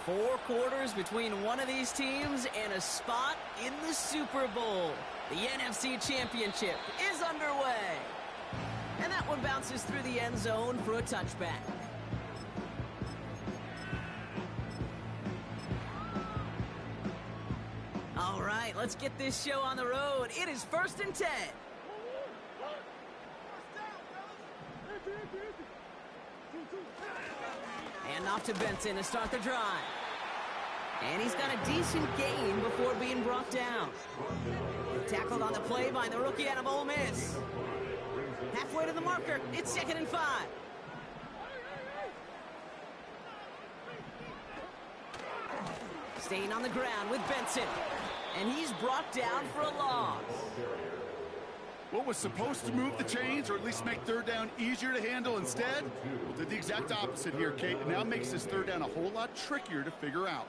4 quarters between one of these teams and a spot in the Super Bowl. The NFC Championship is underway. And that one bounces through the end zone for a touchback. All right, let's get this show on the road. It is 1st and 10. And off to Benson to start the drive. And he's got a decent gain before being brought down. Tackled on the play by the rookie out of Ole Miss. Halfway to the marker, it's 2nd and 5. Staying on the ground with Benson. And he's brought down for a loss. What was supposed to move the chains, or at least make 3rd down easier to handle instead, well, did the exact opposite here, Kate. It now makes this 3rd down a whole lot trickier to figure out.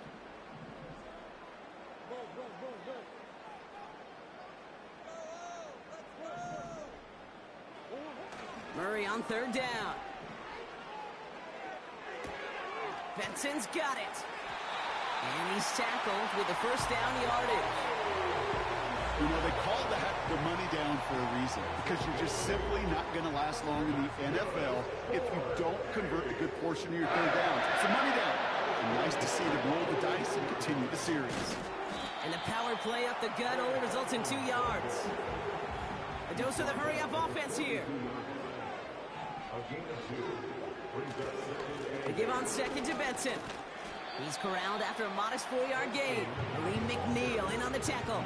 Murray on 3rd down. Benson's got it. And he's tackled with the 1st down yardage. You know, they call that the money down for a reason, because you're just simply not going to last long in the NFL if you don't convert a good portion of your 3rd downs. It's a money down. And nice to see them roll the dice and continue the series. And the power play up the gut only results in 2 yards. A dose of the hurry-up offense here. They give on 2nd to Benson. He's corralled after a modest 4-yard gain. Lee McNeil in on the tackle.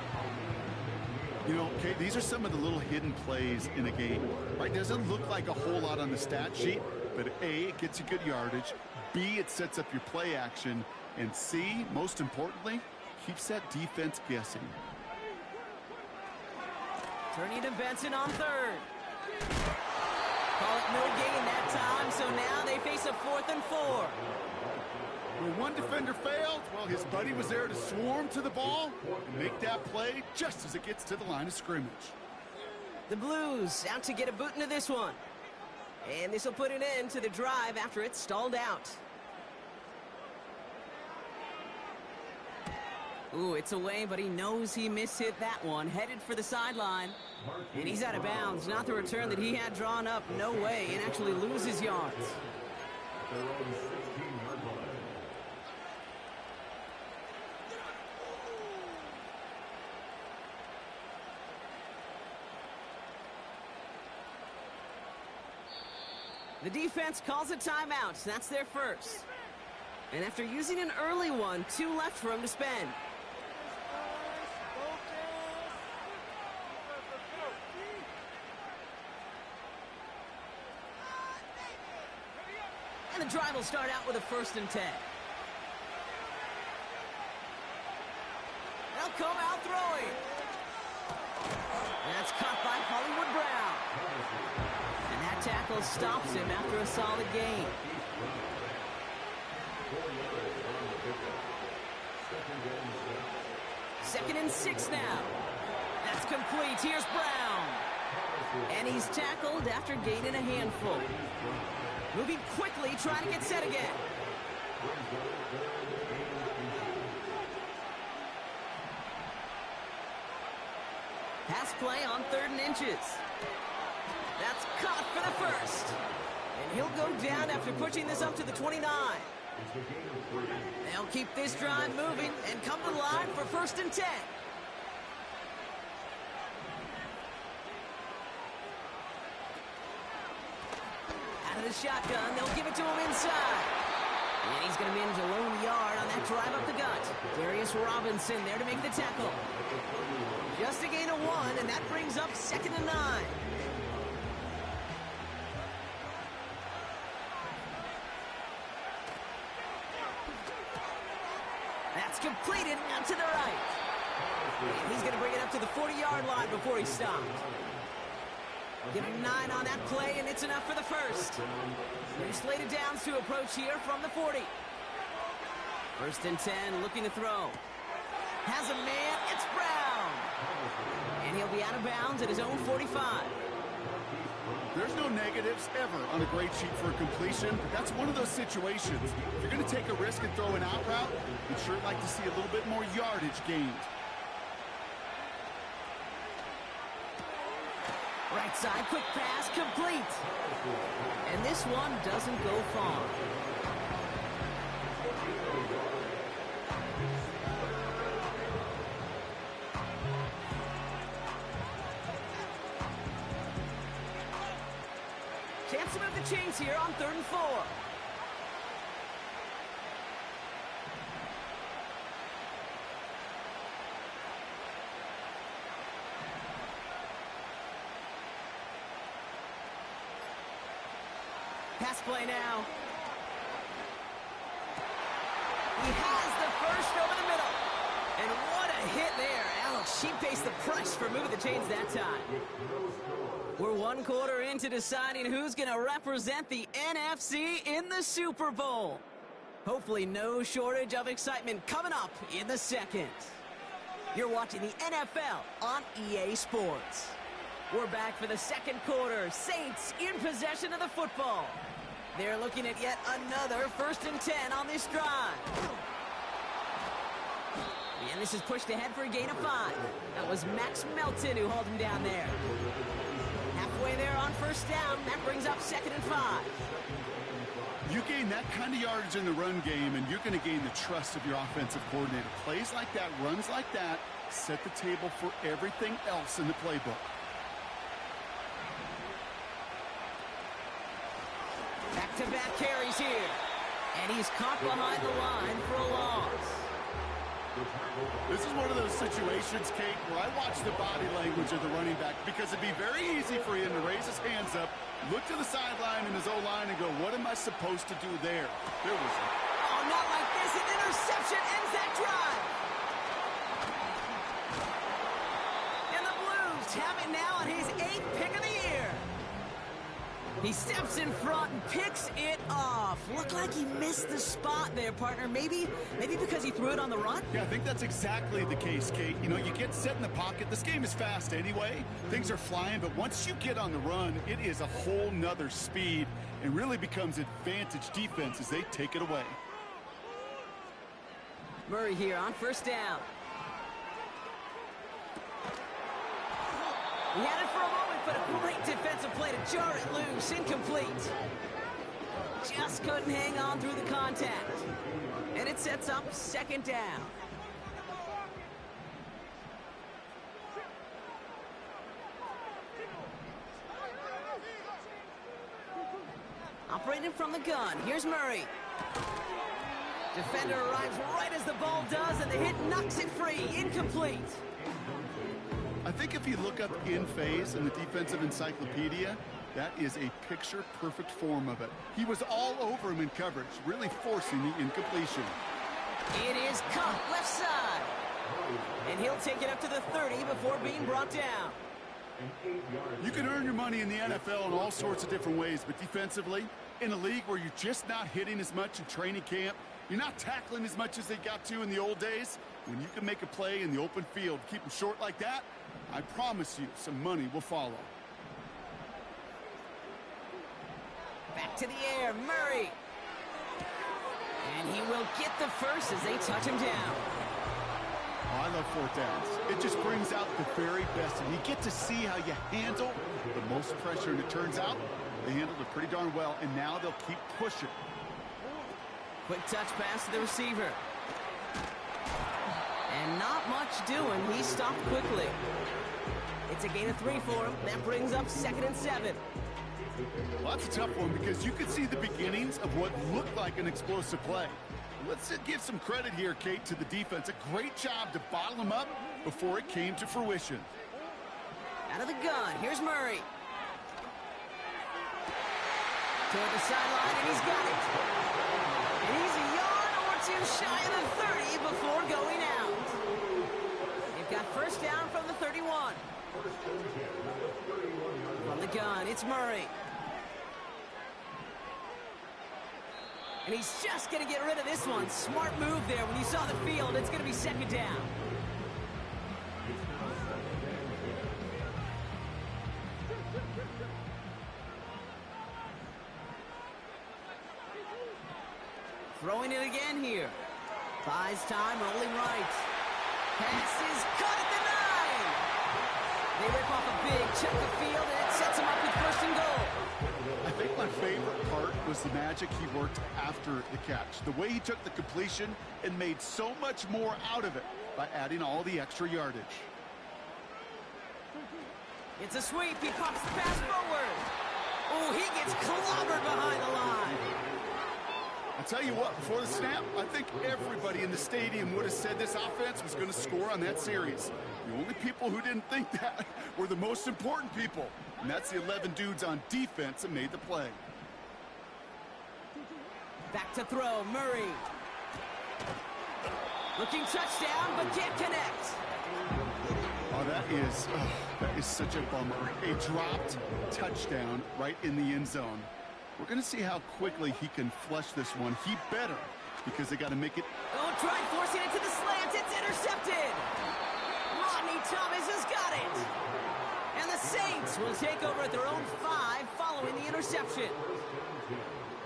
You know, Kate, these are some of the little hidden plays in a game, right? Doesn't look like a whole lot on the stat sheet, but A, it gets you good yardage. B, it sets up your play action. And C, most importantly, keeps that defense guessing. Turning to Benson on 3rd. Call it no gain that time, so now they face a 4th and 4. When one defender failed, well, his buddy was there to swarm to the ball and make that play just as it gets to the line of scrimmage. The Blues out to get a boot into this one. And this will put an end to the drive after it's stalled out. Ooh, it's away, but he knows he mishit that one. Headed for the sideline. And he's out of bounds. Not the return that he had drawn up. No way. And actually loses yards. The defense calls a timeout. That's their first. And after using an early one, 2 left for him to spend. And the drive will start out with a 1st and 10. They'll come out throwing. And that's caught by Hollywood Brown. And that tackle stops him after a solid gain. Second and 6 now. That's complete. Here's Brown. And he's tackled after gaining a handful. Moving quickly, trying to get set again. Pass play on 3rd and inches. That's caught for the 1st. And he'll go down after pushing this up to the 29. They'll keep this drive moving and come to the line for 1st and 10. Out of the shotgun, they'll give it to him inside. And he's going to manage a lone yard on that drive up the gut. Darius Robinson there to make the tackle. Just a gain of 1, and that brings up 2nd and 9. That's completed out to the right. And he's going to bring it up to the 40-yard line before he stopped. Give him 9 on that play, and it's enough for the 1st. New slated downs to approach here from the 40. 1st and 10, looking to throw. Has a man, it's Brown. And he'll be out of bounds at his own 45. There's no negatives ever on a grade sheet for a completion, but that's one of those situations. If you're going to take a risk and throw an out route, you'd sure like to see a little bit more yardage gained. Right side, quick pass, complete. And this one doesn't go far. Chance to move the chains here on 3rd and 4. Pass play now. He has the first over the middle. And what a hit there. Alex, she paced the price for moving the chains that time. We're 1 quarter into deciding who's going to represent the NFC in the Super Bowl. Hopefully no shortage of excitement coming up in the second. You're watching the NFL on EA Sports. We're back for the second quarter. Saints in possession of the football. They're looking at yet another 1st and 10 on this drive. And this is pushed ahead for a gain of 5. That was Max Melton who hauled him down there. Halfway there on 1st down. That brings up 2nd and 5. You gain that kind of yardage in the run game, and you're going to gain the trust of your offensive coordinator. Plays like that, runs like that, set the table for everything else in the playbook. Back-to-back carries here. And he's caught behind the line for a loss. This is one of those situations, Kate, where I watch the body language of the running back because it'd be very easy for him to raise his hands up, look to the sideline in his O-line and go, what am I supposed to do there? There was a... Oh, not like this. An interception ends that drive. And the Blues have it now on his 8th pick of the year. He steps in front and picks it off. Looked like he missed the spot there, partner. Maybe because he threw it on the run? Yeah, I think that's exactly the case, Kate. You know, you get set in the pocket. This game is fast anyway. Things are flying, but once you get on the run, it is a whole nother speed and really becomes advantage defense as they take it away. Murray here on 1st down. He had it for a moment, but a great defensive play to jar it loose. Incomplete. Just couldn't hang on through the contact. And it sets up 2nd down. Operating from the gun. Here's Murray. Defender arrives right as the ball does, and the hit knocks it free. Incomplete. I think if you look up in phase in the defensive encyclopedia, that is a picture-perfect form of it. He was all over him in coverage, really forcing the incompletion. It is caught left side. And he'll take it up to the 30 before being brought down. You can earn your money in the NFL in all sorts of different ways, but defensively, in a league where you're just not hitting as much in training camp, you're not tackling as much as they got to in the old days, when you can make a play in the open field, keep them short like that, I promise you some money will follow. Back to the air, Murray. And he will get the first as they touch him down. Oh, I love 4th downs. It just brings out the very best, and you get to see how you handle the most pressure, and it turns out they handled it pretty darn well, and now they'll keep pushing. Quick touch pass to the receiver. And not much doing. He stopped quickly. It's a gain of 3 for him. That brings up 2nd and 7. Well, that's a tough one because you could see the beginnings of what looked like an explosive play. Let's give some credit here, Kate, to the defense. A great job to bottle him up before it came to fruition. Out of the gun. Here's Murray. Toward the sideline, and he's got it. And he's a yard or 2 shy of the 30 before going out. They've got 1st down from the 31. From the gun, it's Murray. And he's just going to get rid of this one. Smart move there. When you saw the field, it's going to be 2nd down. Throwing it again here. Buys time, rolling right. Pass is caught at the 9. They rip off a big chunk of field, and it sets him up with first and goal. I think my favorite part was the magic he worked after the catch. The way he took the completion and made so much more out of it by adding all the extra yardage. It's a sweep. He pops the pass forward. Oh, he gets clobbered behind the line. I'll tell you what, before the snap, I think everybody in the stadium would have said this offense was going to score on that series. The only people who didn't think that were the most important people, and that's the 11 dudes on defense that made the play. Back to throw, Murray. Looking touchdown, but can't connect. Oh, that is such a bummer. A dropped touchdown right in the end zone. We're going to see how quickly he can flush this one. He better, because they got to make it. Oh, try forcing it to the slant. It's intercepted. Rodney Thomas has got it. And the Saints will take over at their own 5 following the interception.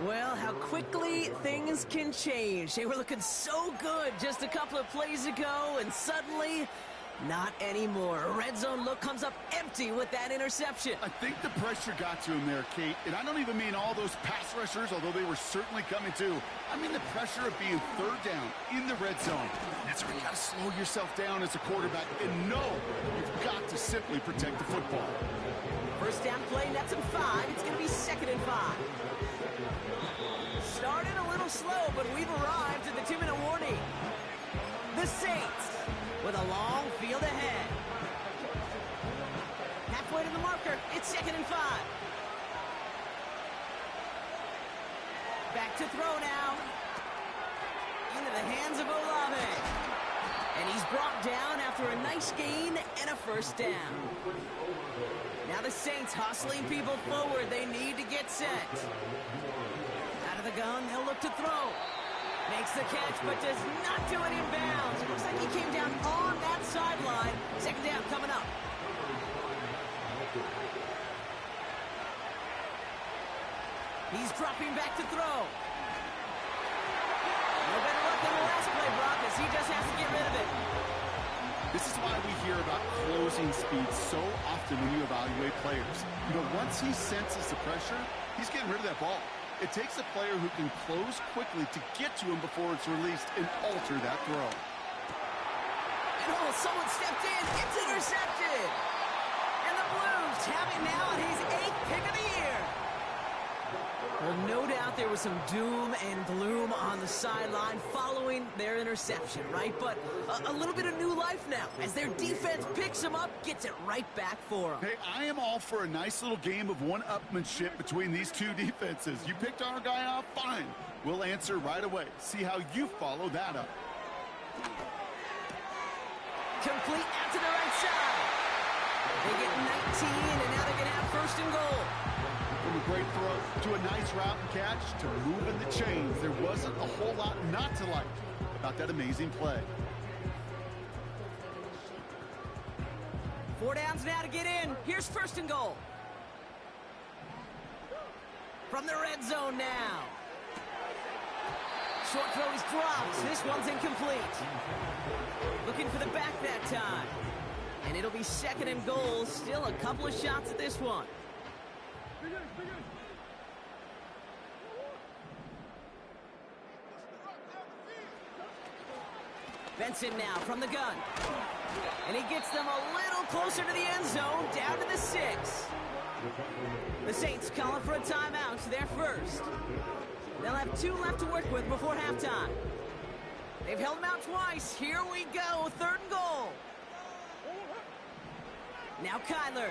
Well, how quickly things can change. They were looking so good just a couple of plays ago, and suddenly, not anymore. A red zone look comes up empty with that interception. I think the pressure got to him there, Kate. And I don't even mean all those pass rushers, although they were certainly coming too. I mean the pressure of being third down in the red zone. That's where you got to slow yourself down as a quarterback and know you've got to simply protect the football. First down play, nets him 5. It's going to be 2nd and 5. Started a little slow, but we've arrived at the 2-minute warning. The Saints with a long field ahead. Halfway to the marker, it's 2nd and 5. Back to throw now. Into the hands of Olave. And he's brought down after a nice gain and a first down. Now the Saints hustling people forward. They need to get set. Out of the gun, they'll look to throw. Makes the catch, but does not do it in bounds. It looks like he came down on that sideline. 2nd down coming up. He's dropping back to throw. No better luck than the last play, Brock, as he just has to get rid of it. This is why we hear about closing speed so often when you evaluate players. You know, once he senses the pressure, he's getting rid of that ball. It takes a player who can close quickly to get to him before it's released and alter that throw. And oh, someone stepped in. It's intercepted. And the Blues have it now, and he's 8th pick of the year. Well, no doubt there was some doom and gloom on the sideline following their interception, right? But a little bit of new life now as their defense picks him up, gets it right back for him. Hey, I am all for a nice little game of one-upmanship between these two defenses. You picked our guy off, fine. We'll answer right away. See how you follow that up. Complete out to the right side. They get 19, and now they're going to have first and goal. From a great throw to a nice route and catch to moving the chains, there wasn't a whole lot not to like about that amazing play. 4 downs now to get in. Here's first and goal. From the red zone now. Short throw is dropped. This one's incomplete. Looking for the back that time. And it'll be 2nd and goal. Still a couple of shots at this one. Benson now from the gun. And he gets them a little closer to the end zone, down to the 6. The Saints calling for a timeout. They're first. They'll have 2 left to work with before halftime. They've held them out twice. Here we go, 3rd and goal. Now Kyler.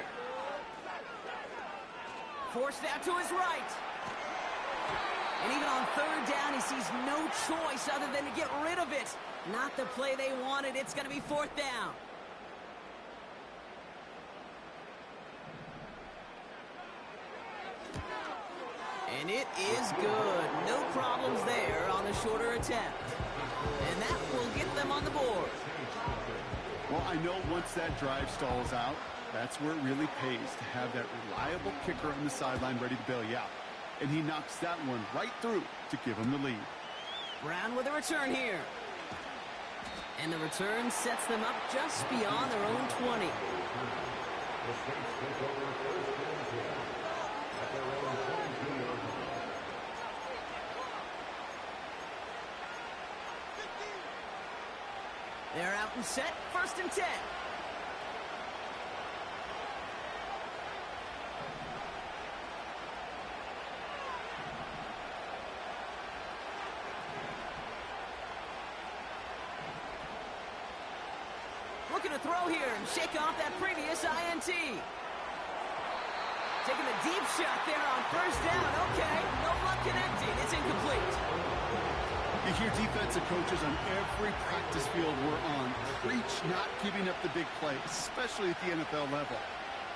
Forced out to his right. And even on 3rd down, he sees no choice other than to get rid of it. Not the play they wanted. It's going to be 4th down. And it is good. No problems there on the shorter attempt. And that will get them on the board. Well, I know once that drive stalls out, that's where it really pays to have that reliable kicker on the sideline ready to bail you out. And he knocks that one right through to give him the lead. Brown with a return here. And the return sets them up just beyond their own 20. They're out and set, 1st and 10. Looking to throw here and shake off that previous INT. Taking a deep shot there on 1st down. Okay, no luck connecting. It's incomplete. You hear defensive coaches on every practice field we're on preach not giving up the big play, especially at the NFL level.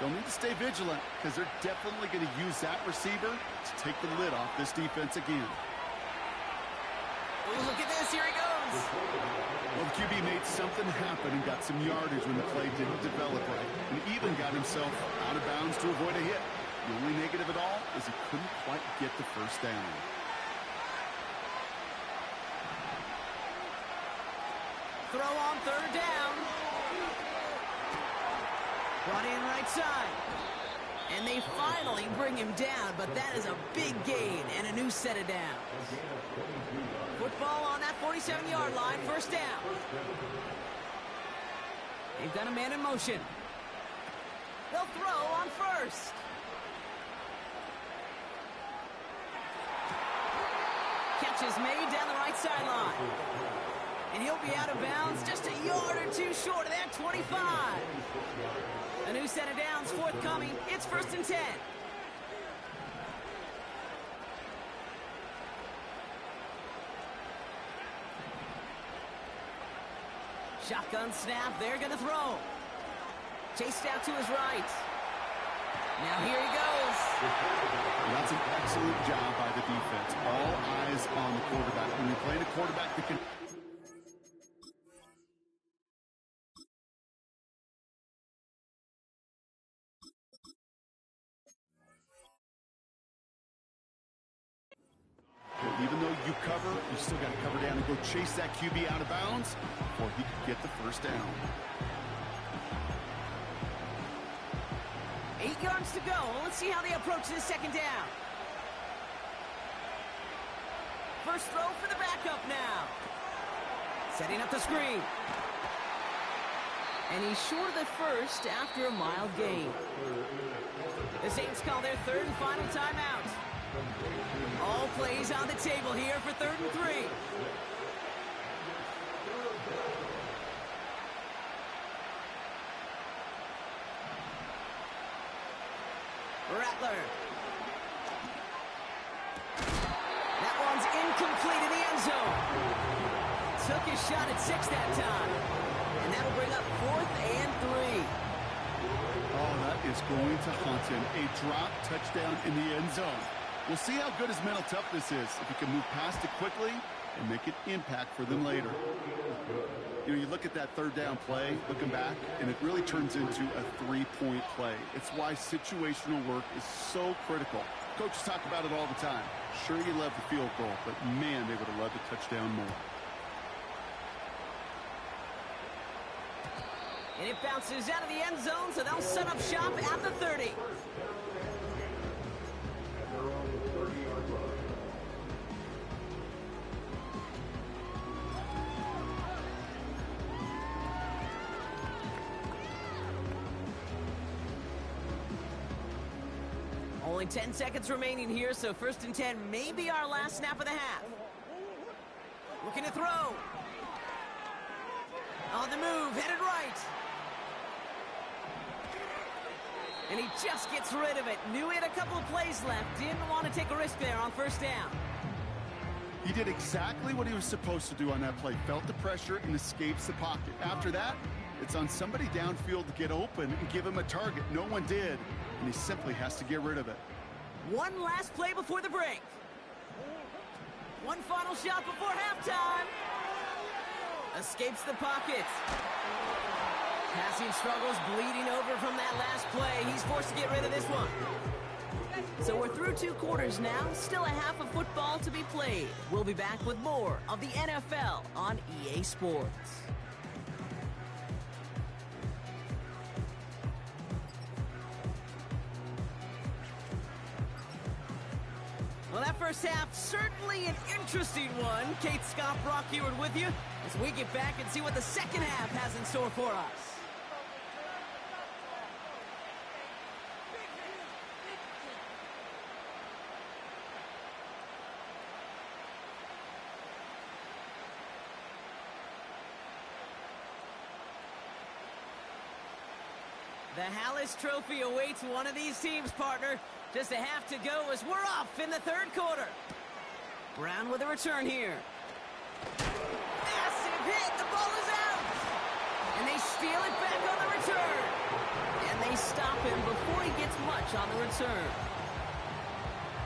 They'll need to stay vigilant because they're definitely going to use that receiver to take the lid off this defense again. Oh, look at this. Here he goes. Well, the QB made something happen and got some yardage when the play didn't develop right, and even got himself out of bounds to avoid a hit. The only negative at all is he couldn't quite get the 1st down. Throw on 3rd down. Brought in right side. And they finally bring him down, but that is a big gain and a new set of downs. Football on that 47-yard line, 1st down. They've got a man in motion. They'll throw on 1st. Catch is made down the right sideline. And he'll be out of bounds just a yard or two short of that 25. A new set of downs forthcoming. It's 1st and 10. Shotgun snap. They're going to throw. Chased out to his right. Now here he goes. That's an excellent job by the defense. All eyes on the quarterback. When you're playing a quarterback that can... Even though you cover, you still got to cover down and go chase that QB out of bounds before he can get the 1st down. 8 yards to go. Let's see how they approach this 2nd down. First throw for the backup now. Setting up the screen. And he's short of the 1st after a mild gain. The Saints call their 3rd and final timeout. All plays on the table here for 3rd and 3. Rattler. That one's incomplete in the end zone. Took his shot at 6 that time. And that'll bring up 4th and 3. Oh, that is going to haunt him. A drop touchdown in the end zone. We'll see how good his mental toughness is if he can move past it quickly and make an impact for them later. You know, you look at that 3rd down play, looking back, and it really turns into a 3-point play. It's why situational work is so critical. Coaches talk about it all the time. Sure, you love the field goal, but man, they would have loved a touchdown more. And it bounces out of the end zone, so they'll set up shop at the 30. Only 10 seconds remaining here, so 1st and 10 may be our last snap of the half. Looking to throw. On the move, headed right. And he just gets rid of it. Knew he had a couple of plays left. Didn't want to take a risk there on 1st down. He did exactly what he was supposed to do on that play. Felt the pressure and escapes the pocket. After that, it's on somebody downfield to get open and give him a target. No one did, and he simply has to get rid of it. One last play before the break. One final shot before halftime. Escapes the pocket. Passing struggles bleeding over from that last play. He's forced to get rid of this one. So we're through 2 quarters now, still a half of football to be played. We'll be back with more of the NFL on EA Sports. Well, that first half, certainly an interesting one. Kate Scott, Brock Ewart with you as we get back and see what the second half has in store for us. The Hallis Trophy awaits one of these teams, partner. Just a half to go as we're off in the 3rd quarter. Brown with a return here. Massive hit. The ball is out. And they steal it back on the return. And they stop him before he gets much on the return.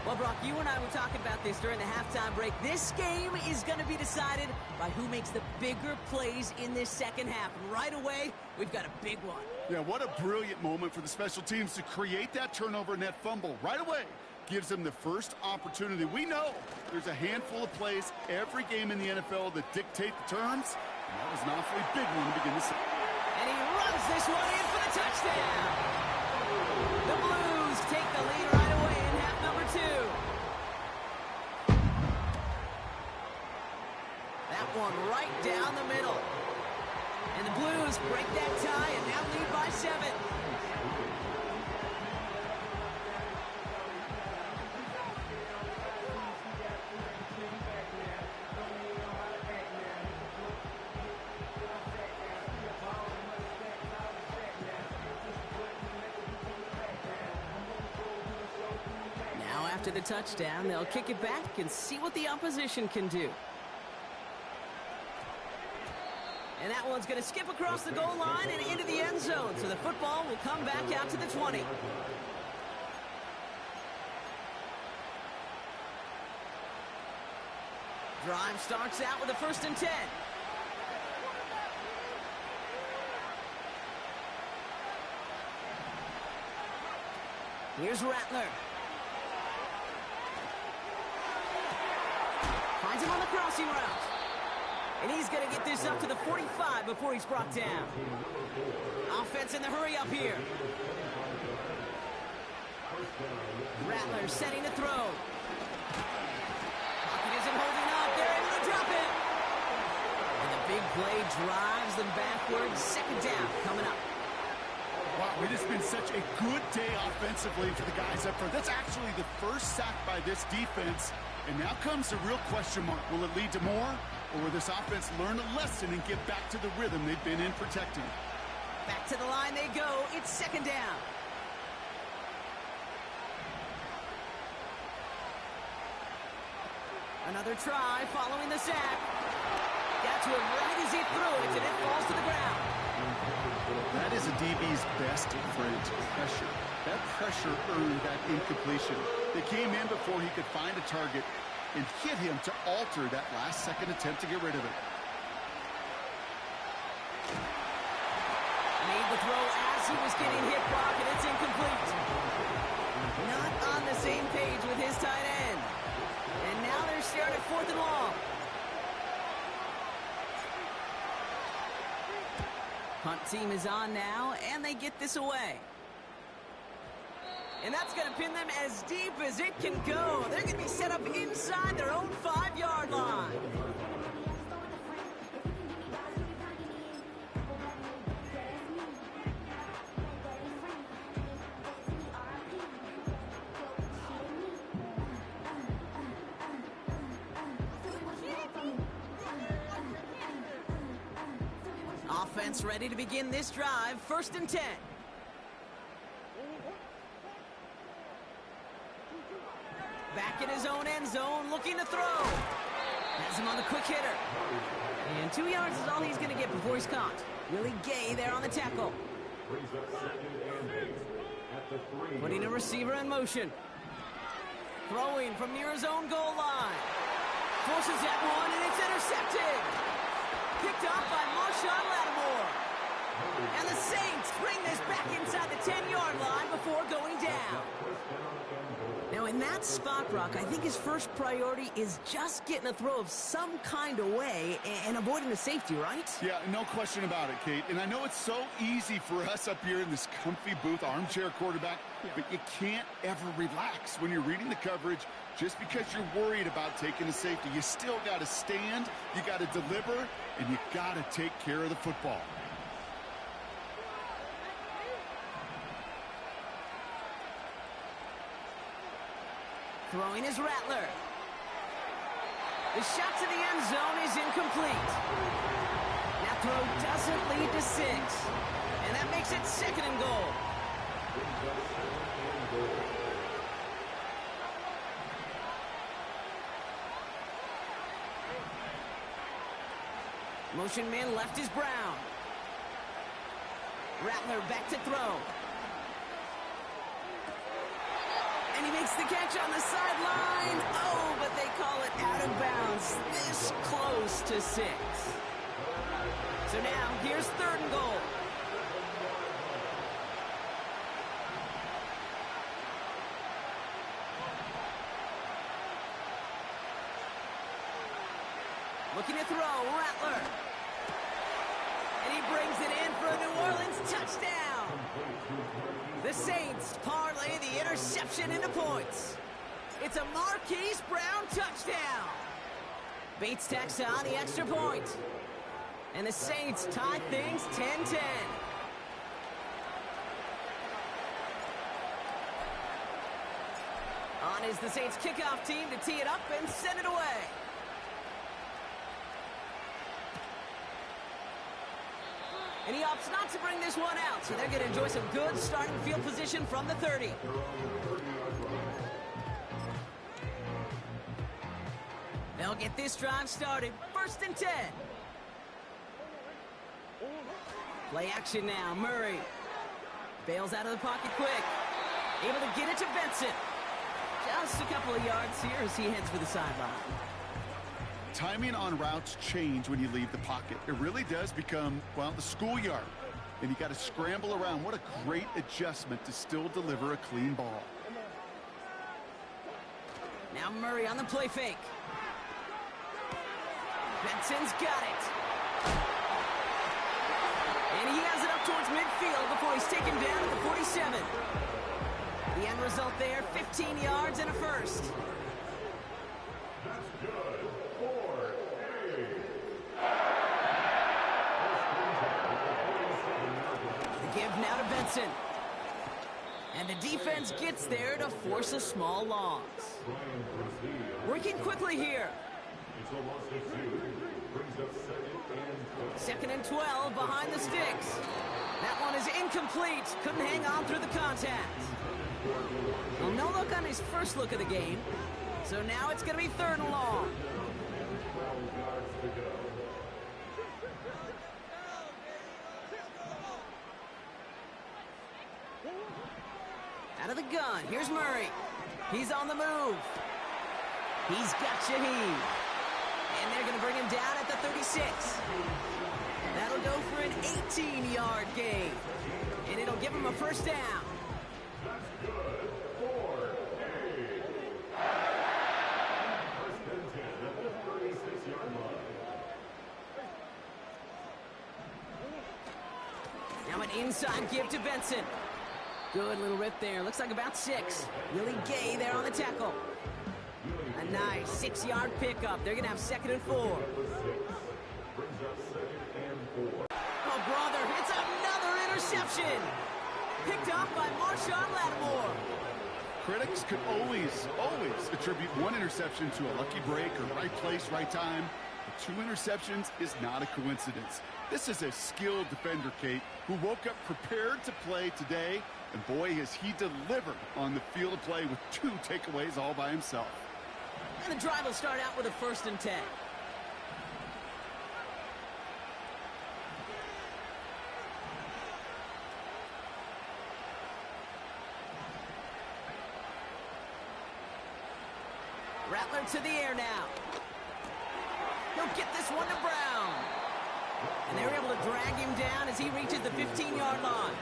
Well, Brock, you and I were talking about this during the halftime break. This game is going to be decided by who makes the bigger plays in this second half. And right away, we've got a big one. Yeah, what a brilliant moment for the special teams to create that turnover and that fumble right away. Gives them the first opportunity. We know there's a handful of plays every game in the NFL that dictate the terms. And that was an awfully big one to begin the season. And he runs this one in for the touchdown. The Blues take the lead right away in half number 2. That one right down the middle. And the Blues break that tie and now lead by 7. Now after the touchdown, they'll kick it back and see what the opposition can do. And that one's going to skip across the goal line and into the end zone. So the football will come back out to the 20. Drive starts out with a 1st and 10. Here's Rattler. Finds him on the crossing route. And he's going to get this up to the 45 before he's brought down. Offense in the hurry up here. Rattler setting to throw. Pocket isn't holding up. They're able to drop it. And the big play drives them backwards. 2nd down coming up. Wow, it has been such a good day offensively for the guys up front. That's actually the first sack by this defense. And now comes the real question mark. Will it lead to more? Or will this offense learn a lesson and get back to the rhythm they've been in protecting? Back to the line they go. It's 2nd down. Another try following the sack. Got to him right as he threw it, and it falls to the ground. That is a DB's best friend, pressure. That pressure earned that incompletion. They came in before he could find a target and hit him to alter that last-second attempt to get rid of it. Made the throw as he was getting hit, Brock, and it's incomplete. Not on the same page with his tight end. And now they're staring at 4th and long. Punt team is on now, and they get this away. And that's going to pin them as deep as it can go. They're going to be set up inside their own 5-yard line. Offense ready to begin this drive. 1st and 10. Back in his own end zone, looking to throw. Has him on the quick hitter. And 2 yards is all he's going to get before he's caught. Willie Gay there on the tackle. Putting a receiver in motion. Throwing from near his own goal line. Forces that one, and it's intercepted. Picked off by Marshawn Lattimore. And the Saints bring this back inside the 10-yard line before going down. in that spot, Brock, I think his first priority is just getting a throw of some kind of way and avoiding the safety, right? Yeah, no question about it, Kate. And I know it's so easy for us up here in this comfy booth, armchair quarterback, but you can't ever relax when you're reading the coverage just because you're worried about taking a safety. You still got to stand, you got to deliver, and you got to take care of the football. Throwing is Rattler. The shot to the end zone is incomplete. That throw doesn't lead to 6. And that makes it 2nd and goal. Motion man left is Brown. Rattler back to throw. And he makes the catch on the sideline. Oh, but they call it out of bounds. This close to 6. So now, here's 3rd and goal. Looking to throw, Rattler. And he brings it in for a New Orleans touchdown. The Saints parlay the interception into points. It's a Marquise Brown touchdown. Bates tacks on the extra point. And the Saints tie things 10-10. On is the Saints kickoff team to tee it up and send it away. And he opts not to bring this one out, so they're going to enjoy some good starting field position from the 30. They'll get this drive started. 1st and 10. Play action now. Murray bails out of the pocket quick. Able to get it to Benson. Just a couple of yards here as he heads for the sideline. Timing on routes change when you leave the pocket. It really does become, well, the schoolyard. And you got to scramble around. What a great adjustment to still deliver a clean ball. Now Murray on the play fake. Benson's got it. And he has it up towards midfield before he's taken down at the 47. The end result there, 15 yards and a first. The give now to Benson. And the defense gets there to force a small loss. Working quickly here. 2nd and 12 behind the sticks. That one is incomplete. Couldn't hang on through the contact. Well, no look on his first look of the game. So now it's going to be 3rd and long. Out of the gun, here's Murray. He's on the move. He's got Shaheed. And they're going to bring him down at the 36. That'll go for an 18-yard gain. And it'll give him a first down. Now an inside give to Benson. Good little rip there. Looks like about 6. Willie Gay there on the tackle. A nice 6-yard pickup. They're going to have 2nd and 4. Oh, brother, it's another interception. Picked up by Marshawn Lattimore. Critics could always attribute one interception to a lucky break or right place, right time. But 2 interceptions is not a coincidence. This is a skilled defender, Kate, who woke up prepared to play today. And boy, has he delivered on the field of play with 2 takeaways all by himself. And the drive will start out with a 1st and 10. Rattler to the air now. He'll get this one to Brown. And they were able to drag him down as he reaches the 15-yard line.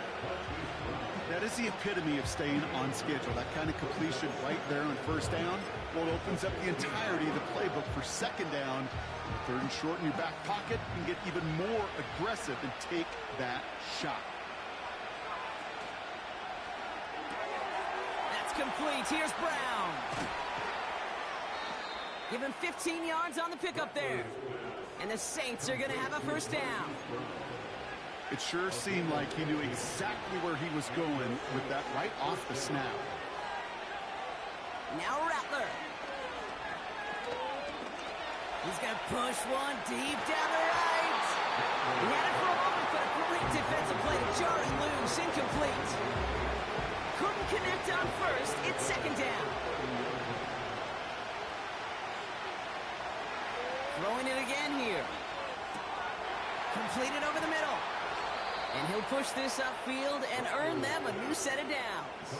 Yeah, That is the epitome of staying on schedule. That kind of completion right there on first down, well, it opens up the entirety of the playbook for second down. Third and short in your back pocket, and get even more aggressive and take that shot. That's complete. Here's Brown. Give him 15 yards on the pickup there. And the Saints are going to have a first down. It sure seemed like he knew exactly where he was going with that right off the snap. Now Rattler. He's going to push one deep down the right. He had it for a moment, but a great defensive play to jar it loose. Incomplete. Couldn't connect on first. It's second down. Throwing it again here. Completed over the middle. And he'll push this upfield and earn them a new set of downs.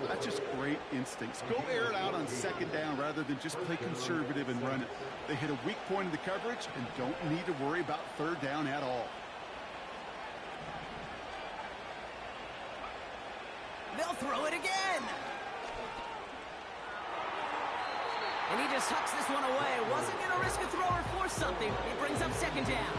That's just great instincts. Go air it out on second down rather than just play conservative and run it. They hit a weak point in the coverage and don't need to worry about third down at all. They'll throw it again. And he just hucks this one away. Wasn't going to risk a throw or force something. It brings up second down.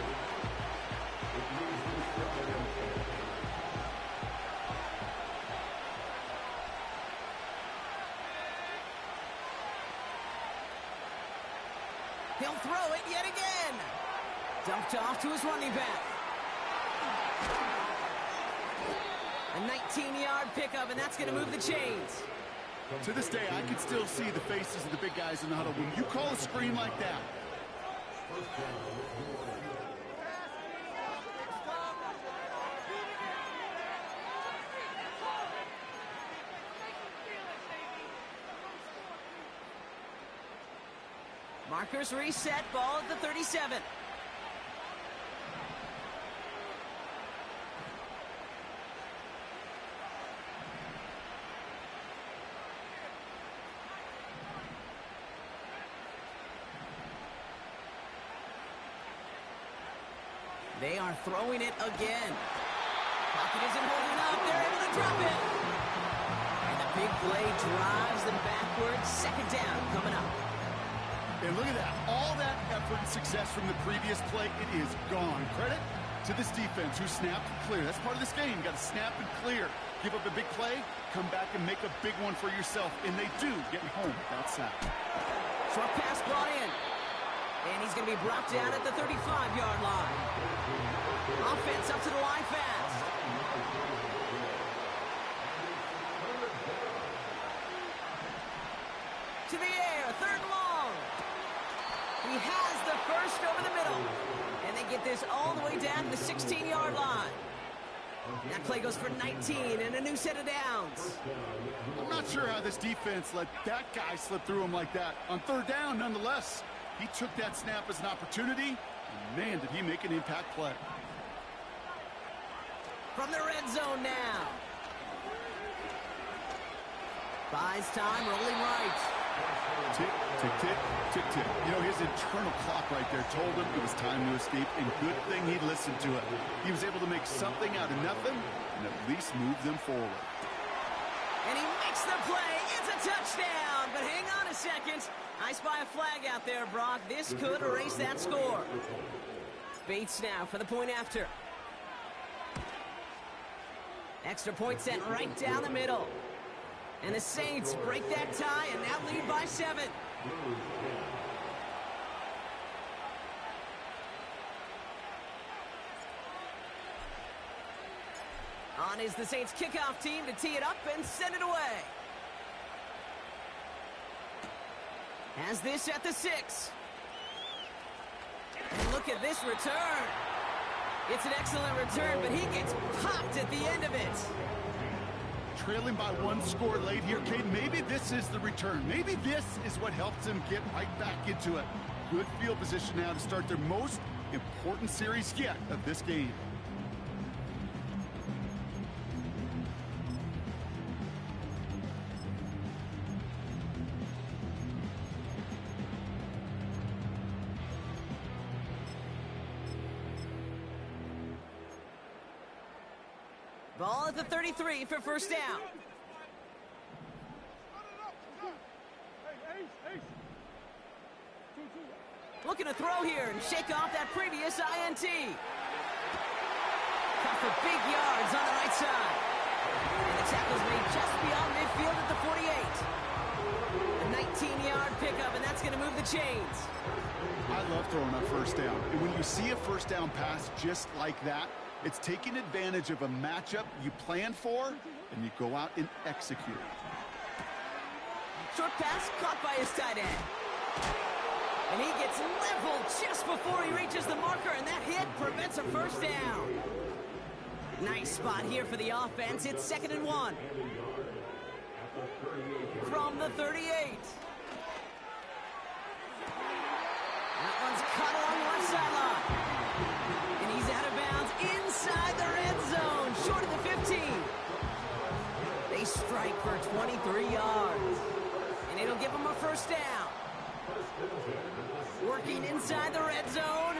He'll throw it yet again. Dumped off to his running back. A 19-yard pickup, and that's going to move the chains. To this day, I can still see the faces of the big guys in the huddle. When you call a screen like that, markers reset, ball at the 37. They are throwing it again. Pocket isn't holding up. They're able to drop it. And the big play drives them backwards. Second down coming up. and look at that. All that effort and success from the previous play, it is gone. Credit to this defense who snapped and clear. That's part of this game. You got to snap and clear. Give up a big play, come back and make a big one for yourself. And they do, getting home with that sack. Short pass brought in. And he's going to be brought down at the 35-yard line. Offense up to the line fast. To the air, third and long. He has the first over the middle. And they get this all the way down to the 16-yard line. That play goes for 19 and a new set of downs. I'm not sure how this defense let that guy slip through him like that. On third down, nonetheless, he took that snap as an opportunity. And man, did he make an impact play. From the red zone now. Buys time, rolling right. Tick, tick, tick, tick, tick. You know, his internal clock right there told him it was time to escape, and good thing he listened to it. He was able to make something out of nothing and at least move them forward. And he makes the play. It's a touchdown. But hang on a second. I spy a flag out there, Brock. This could erase that score. Bates now for the point after. Extra point sent right down the middle. And the Saints break that tie and now lead by 7. On is the Saints kickoff team to tee it up and send it away. Has this at the 6. And look at this return. It's an excellent return, but he gets popped at the end of it. Trailing by 1 score late here, Cade. Maybe this is the return. Maybe this is what helps them get right back into it. Good field position now to start their most important series yet of this game. Ball at the 33 for first down. Looking to throw here and shake off that previous INT. Cut for big yards on the right side. And the tackle's made just beyond midfield at the 48. A 19-yard pickup, and that's going to move the chains. I love throwing on first down. And when you see a first down pass just like that, it's taking advantage of a matchup you planned for, and you go out and execute. Short pass caught by his tight end. And he gets leveled just before he reaches the marker, and that hit prevents a first down. Nice spot here for the offense. It's 2nd and 1. From the 38. That one's caught along the left sideline. And he's out of bounds inside the red zone, short of the 15. They strike for 23 yards. And it'll give him a first down. Working inside the red zone.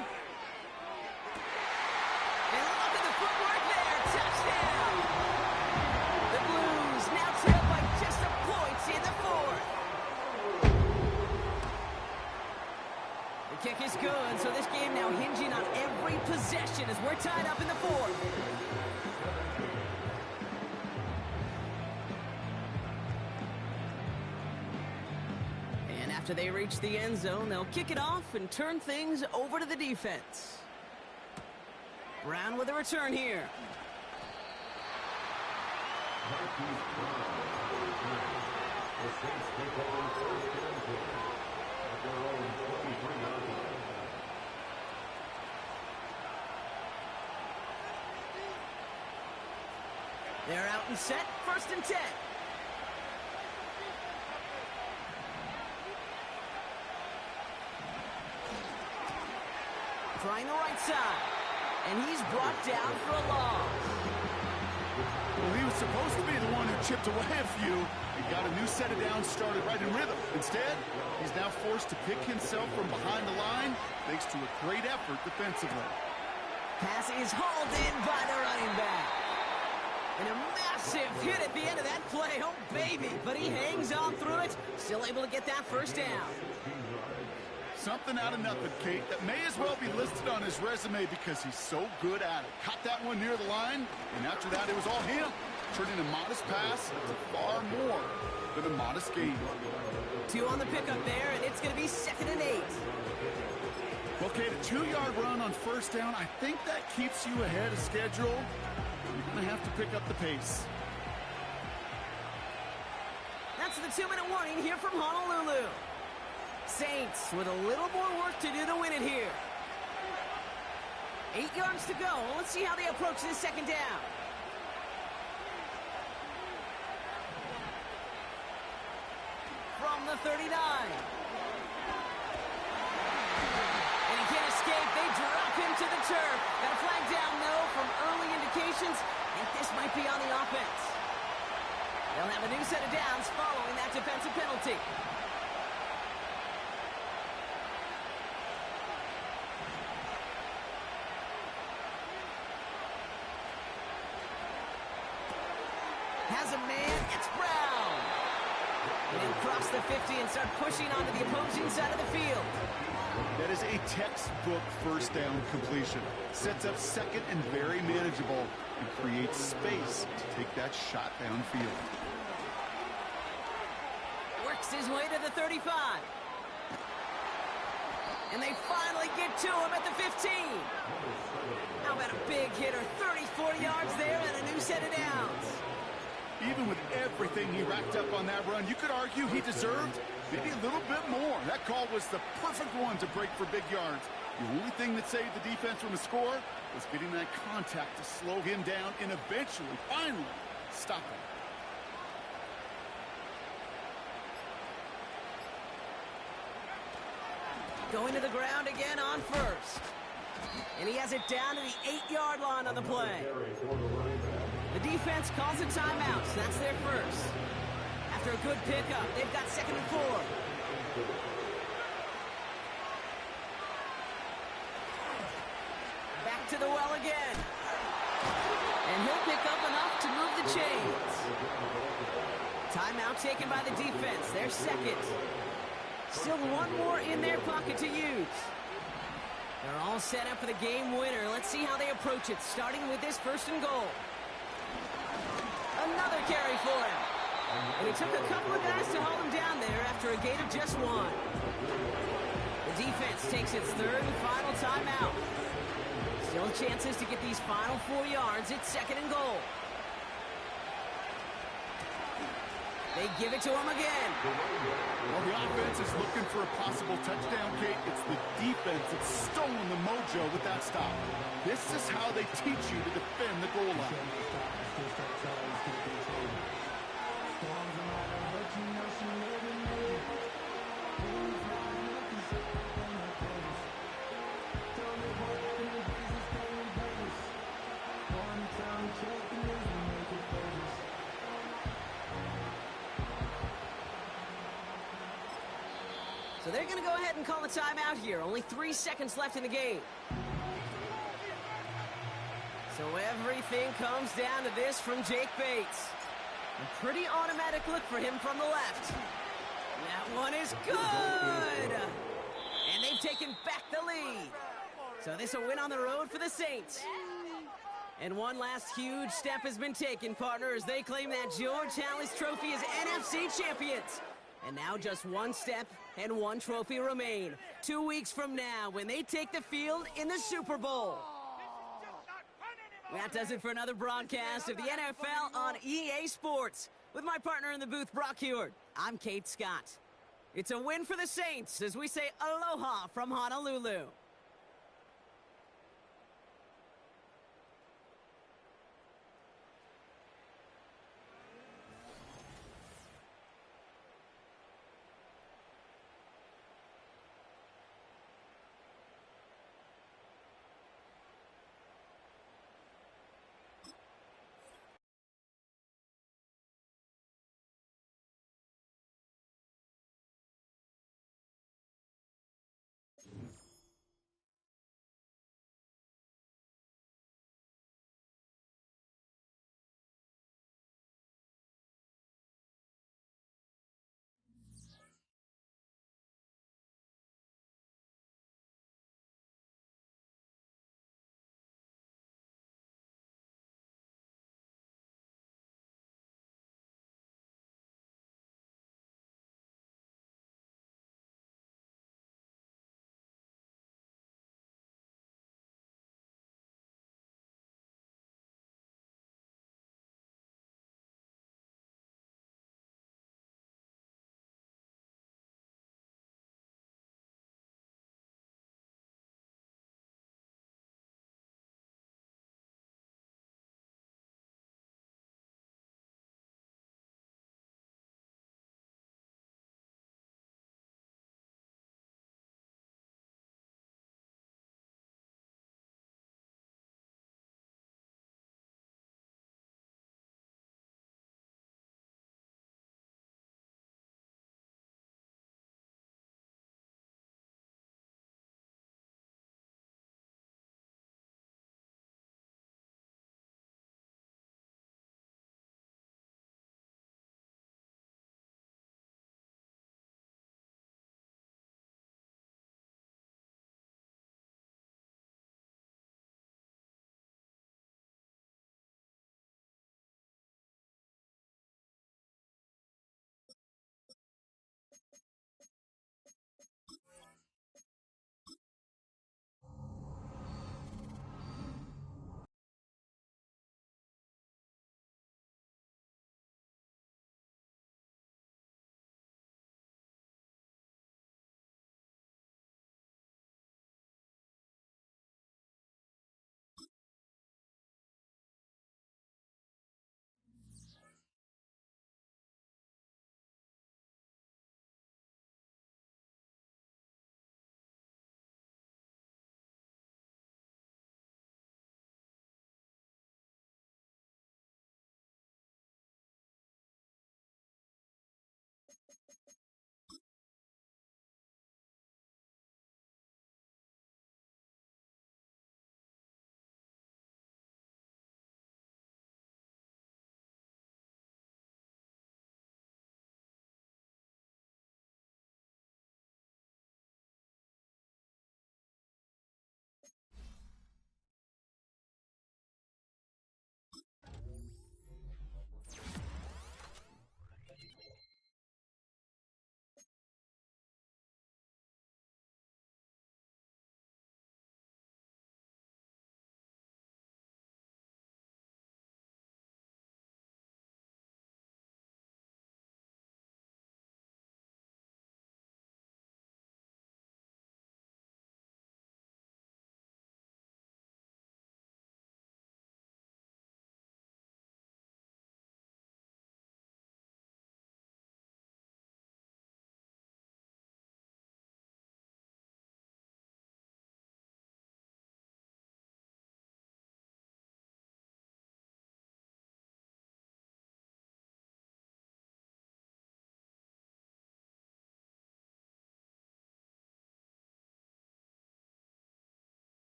And look at the footwork there. Touchdown. The Blues now trail by just a point in the 4th. The kick is good, so this game now hinging on every possession as we're tied up in the 4th. After they reach the end zone, they'll kick it off and turn things over to the defense. Brown with a return here. They're out and set, 1st and 10. Trying the right side, and he's brought down for a loss. Well, he was supposed to be the one who chipped away a few and got a new set of downs started right in rhythm. Instead, he's now forced to pick himself from behind the line thanks to a great effort defensively. Pass is hauled in by the running back. And a massive hit at the end of that play. Oh, baby. But he hangs on through it, still able to get that first down. Something out of nothing, Kate, that may as well be listed on his resume because he's so good at it. Caught that one near the line, and after that, it was all him. Turning a modest pass to far more than a modest gain. 2 on the pickup there, and it's going to be 2nd and 8. Well, Kate, a 2-yard run on first down, I think that keeps you ahead of schedule. You're going to have to pick up the pace. That's the 2-minute warning here from Honolulu. Saints with a little more work to do to win it here. 8 yards to go. Let's see how they approach this 2nd down. From the 39. And he can't escape. They drop him to the turf. Got a flag down, though, from early indications. And this might be on the offense. They'll have a new set of downs following that defensive penalty. Has a man, it's Brown. And he'll cross the 50 and start pushing onto the opposing side of the field. That is a textbook first down completion. Sets up 2nd and very manageable and creates space to take that shot downfield. Works his way to the 35. And they finally get to him at the 15. How about a big hitter, 30-40 yards there and a new set of downs. Even with everything he racked up on that run, you could argue he deserved maybe a little bit more. That call was the perfect one to break for big yards. The only thing that saved the defense from a score was getting that contact to slow him down and eventually, finally, stop him. Going to the ground again on first. And he has it down to the 8-yard line on the play. The defense calls a timeout, so that's their first. After a good pickup, they've got 2nd and 4. Back to the well again. And he'll pick up enough to move the chains. Timeout taken by the defense. Their second. Still one more in their pocket to use. They're all set up for the game winner. Let's see how they approach it, starting with this first and goal. Another carry for him. And it took a couple of guys to hold him down there after a gain of just one. The defense takes its third and final timeout. Still chances to get these final 4 yards. It's second and goal. They give it to him again. Well, the offense is looking for a possible touchdown, Kate. It's the defense that's stolen the mojo with that stop. This is how they teach you to defend the goal line. So they're going to go ahead and call a timeout here. Only 3 seconds left in the game. So everything comes down to this from Jake Bates. A pretty automatic look for him from the left. That one is good! And they've taken back the lead. So this a win on the road for the Saints. And one last huge step has been taken, partner, as they claim that George Halas Trophy as NFC champions. And now just one step and one trophy remain. 2 weeks from now when they take the field in the Super Bowl. That does it for another broadcast of the NFL on EA Sports. With my partner in the booth, Brock Heward, I'm Kate Scott. It's a win for the Saints as we say aloha from Honolulu.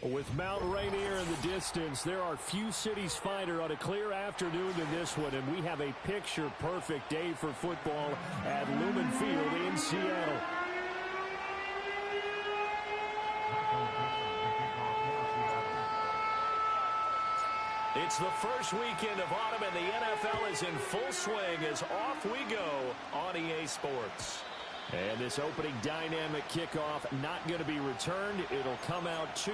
With Mount Rainier in the distance, there are few cities finer on a clear afternoon than this one, and we have a picture-perfect day for football at Lumen Field in Seattle. It's the first weekend of autumn, and the NFL is in full swing as off we go on EA Sports. And this opening dynamic kickoff not going to be returned. It'll come out to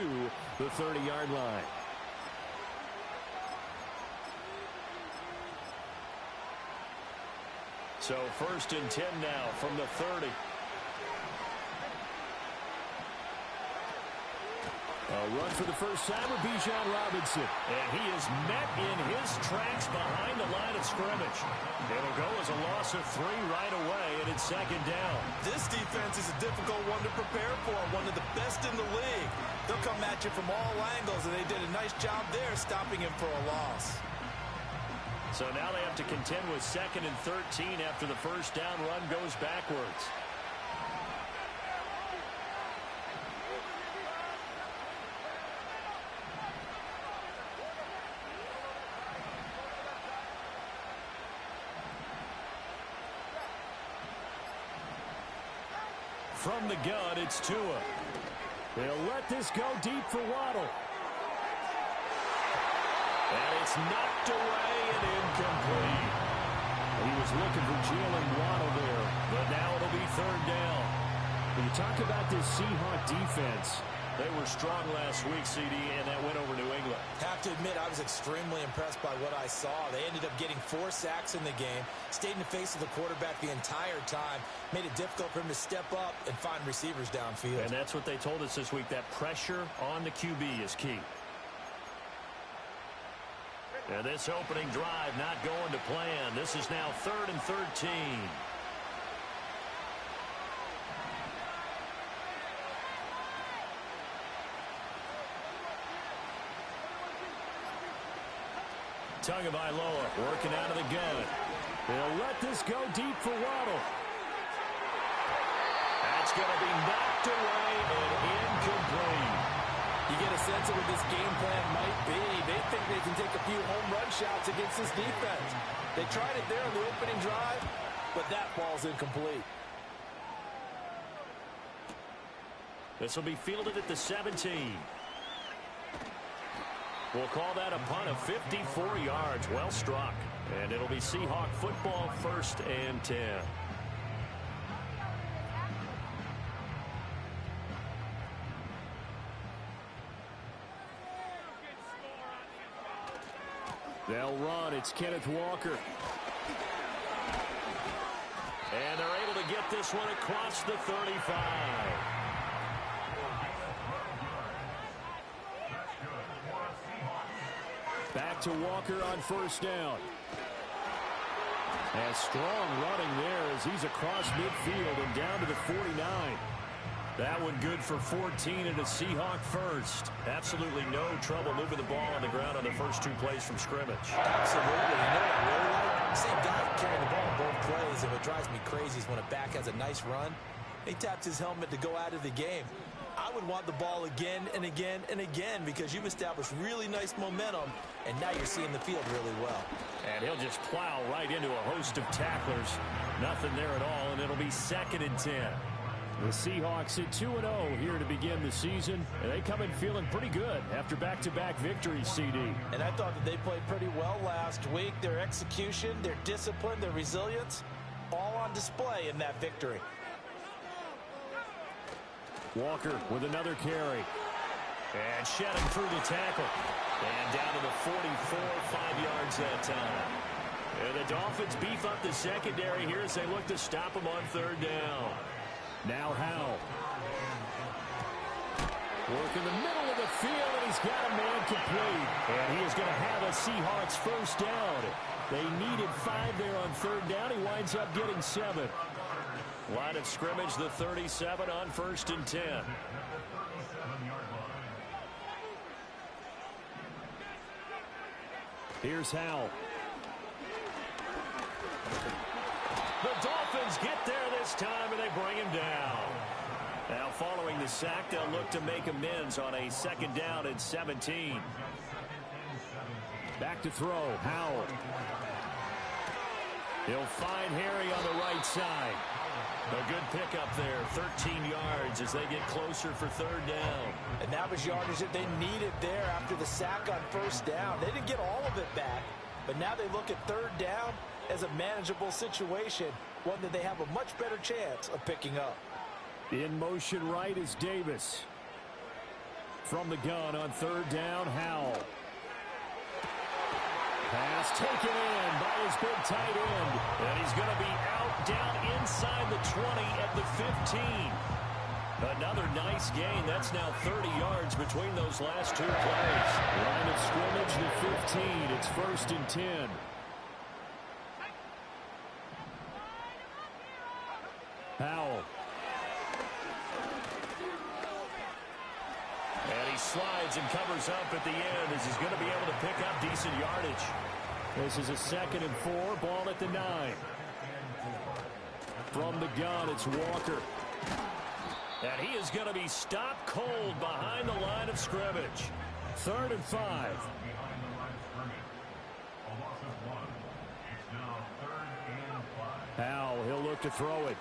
the 30-yard line. So 1st and 10 now from the 30. A run for the first time with Bijan Robinson. And he is met in his tracks behind the line of scrimmage. It'll go as a loss of 3 right away, and it's 2nd down. This defense is a difficult one to prepare for, one of the best in the league. They'll come at you from all angles, and they did a nice job there stopping him for a loss. So now they have to contend with 2nd and 13 after the first down run goes backwards. From the gun, it's Tua. They'll let this go deep for Waddle. And it's knocked away and incomplete. He was looking for Jalen Waddle there, but now it'll be 3rd down. When you talk about this Seahawks defense, they were strong last week, CD, and that went over New England. Have to admit, I was extremely impressed by what I saw. They ended up getting 4 sacks in the game, stayed in the face of the quarterback the entire time, made it difficult for him to step up and find receivers downfield. And that's what they told us this week, that pressure on the QB is key. And this opening drive not going to plan. This is now 3rd and 13. Tagovailoa working out of the gun. They'll let this go deep for Waddle. That's going to be knocked away and incomplete. You get a sense of what this game plan might be. They think they can take a few home run shots against this defense. They tried it there on the opening drive, but that ball's incomplete. This will be fielded at the 17. We'll call that a punt of 54 yards. Well struck. And it'll be Seahawk football, 1st and 10. They'll run. It's Kenneth Walker. And they're able to get this one across the 35. Back to Walker on 1st down. And strong running there as he's across midfield and down to the 49. That one good for 14 and a Seahawk first. Absolutely no trouble moving the ball on the ground on the first 2 plays from scrimmage. Absolutely. You know what I really like? Same guy carrying the ball both plays, and what drives me crazy is when a back has a nice run, he taps his helmet to go out of the game. I would want the ball again and again and again because you've established really nice momentum, and now you're seeing the field really well. And he'll just plow right into a host of tacklers. Nothing there at all, and it'll be 2nd and 10. The Seahawks at 2-0 here to begin the season, and they come in feeling pretty good after back-to-back victories, CD. And I thought that they played pretty well last week. Their execution, their discipline, their resilience, all on display in that victory. Walker with another carry. And shedding through the tackle. And down to the 44, 5 yards that time. And the Dolphins beef up the secondary here as they look to stop him on 3rd down. Now Howell. Work in the middle of the field, and he's got a man complete. And he is going to have a Seahawks 1st down. They needed 5 there on 3rd down. He winds up getting 7. Line of scrimmage, the 37 on 1st and 10. Here's Howell. The Dolphins get there this time, and they bring him down. Now following the sack, they'll look to make amends on a 2nd down and 17. Back to throw, Howell. He'll find Harry on the right side. A good pickup there, 13 yards as they get closer for 3rd down. And that was yardage that they needed there after the sack on 1st down. They didn't get all of it back, but now they look at 3rd down as a manageable situation, one that they have a much better chance of picking up. In motion right is Davis. From the gun on 3rd down, Howell. Pass taken in by his big tight end. And he's going to be out down inside the 20 at the 15. Another nice gain. That's now 30 yards between those last 2 plays. Line of scrimmage, the 15. It's 1st and 10. Howell. And he slides and covers up at the end as he's going to be able to pick up decent yardage. This is a 2nd and 4, ball at the 9. From the gun, it's Walker. And he is going to be stopped cold behind the line of scrimmage. 3rd and 5. Howell, he'll look to throw it.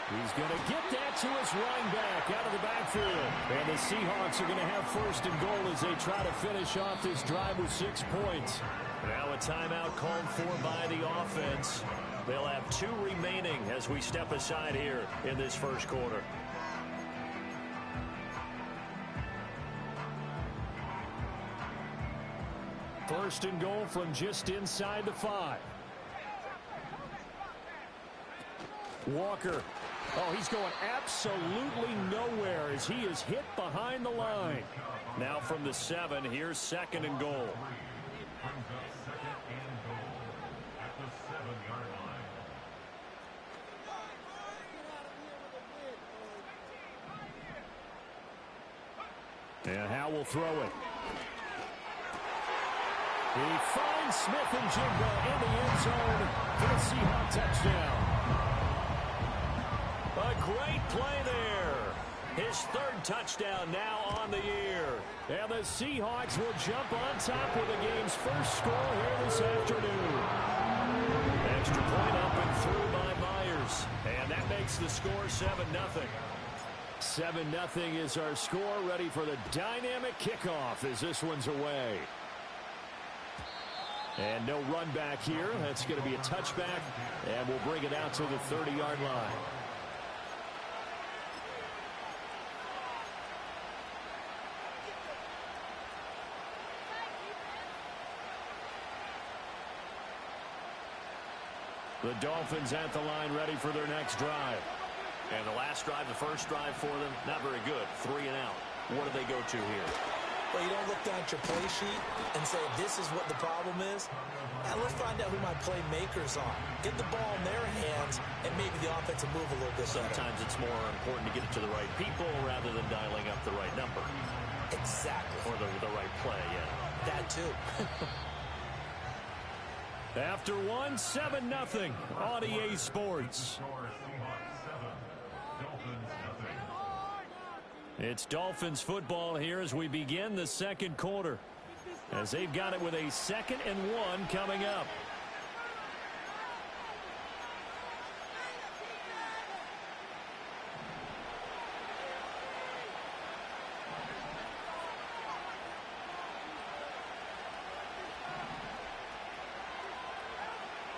He's going to get that to his running back out of the backfield. And the Seahawks are going to have 1st and goal as they try to finish off this drive with 6 points. Now a timeout called for by the offense. They'll have 2 remaining as we step aside here in this 1st quarter. First and goal from just inside the 5. Walker. Oh, he's going absolutely nowhere as he is hit behind the line. Now from the 7, here's 2nd and goal. And Howell will throw it. He finds Smith and Jigba in the end zone for the Seahawks touchdown. A great play there. His 3rd touchdown now on the year. And the Seahawks will jump on top with the game's first score here this afternoon. Extra point up and through by Myers. And that makes the score 7-0. 7-0 is our score, ready for the dynamic kickoff as this one's away. And no run back here. That's going to be a touchback, and we'll bring it out to the 30-yard line. The Dolphins at the line, ready for their next drive. And the last drive, the first drive for them, not very good. 3 and out. What do they go to here? Well, you don't look down at your play sheet and say, this is what the problem is. Now let's find out who my playmakers are. Get the ball in their hands, and maybe the offense will move a little bit better. Sometimes it's more important to get it to the right people rather than dialing up the right number. Exactly. Or the right play, yeah. That too. After 1, 7-0 on EA Sports. It's Dolphins football here as we begin the 2nd quarter. As they've got it with a 2nd and 1 coming up.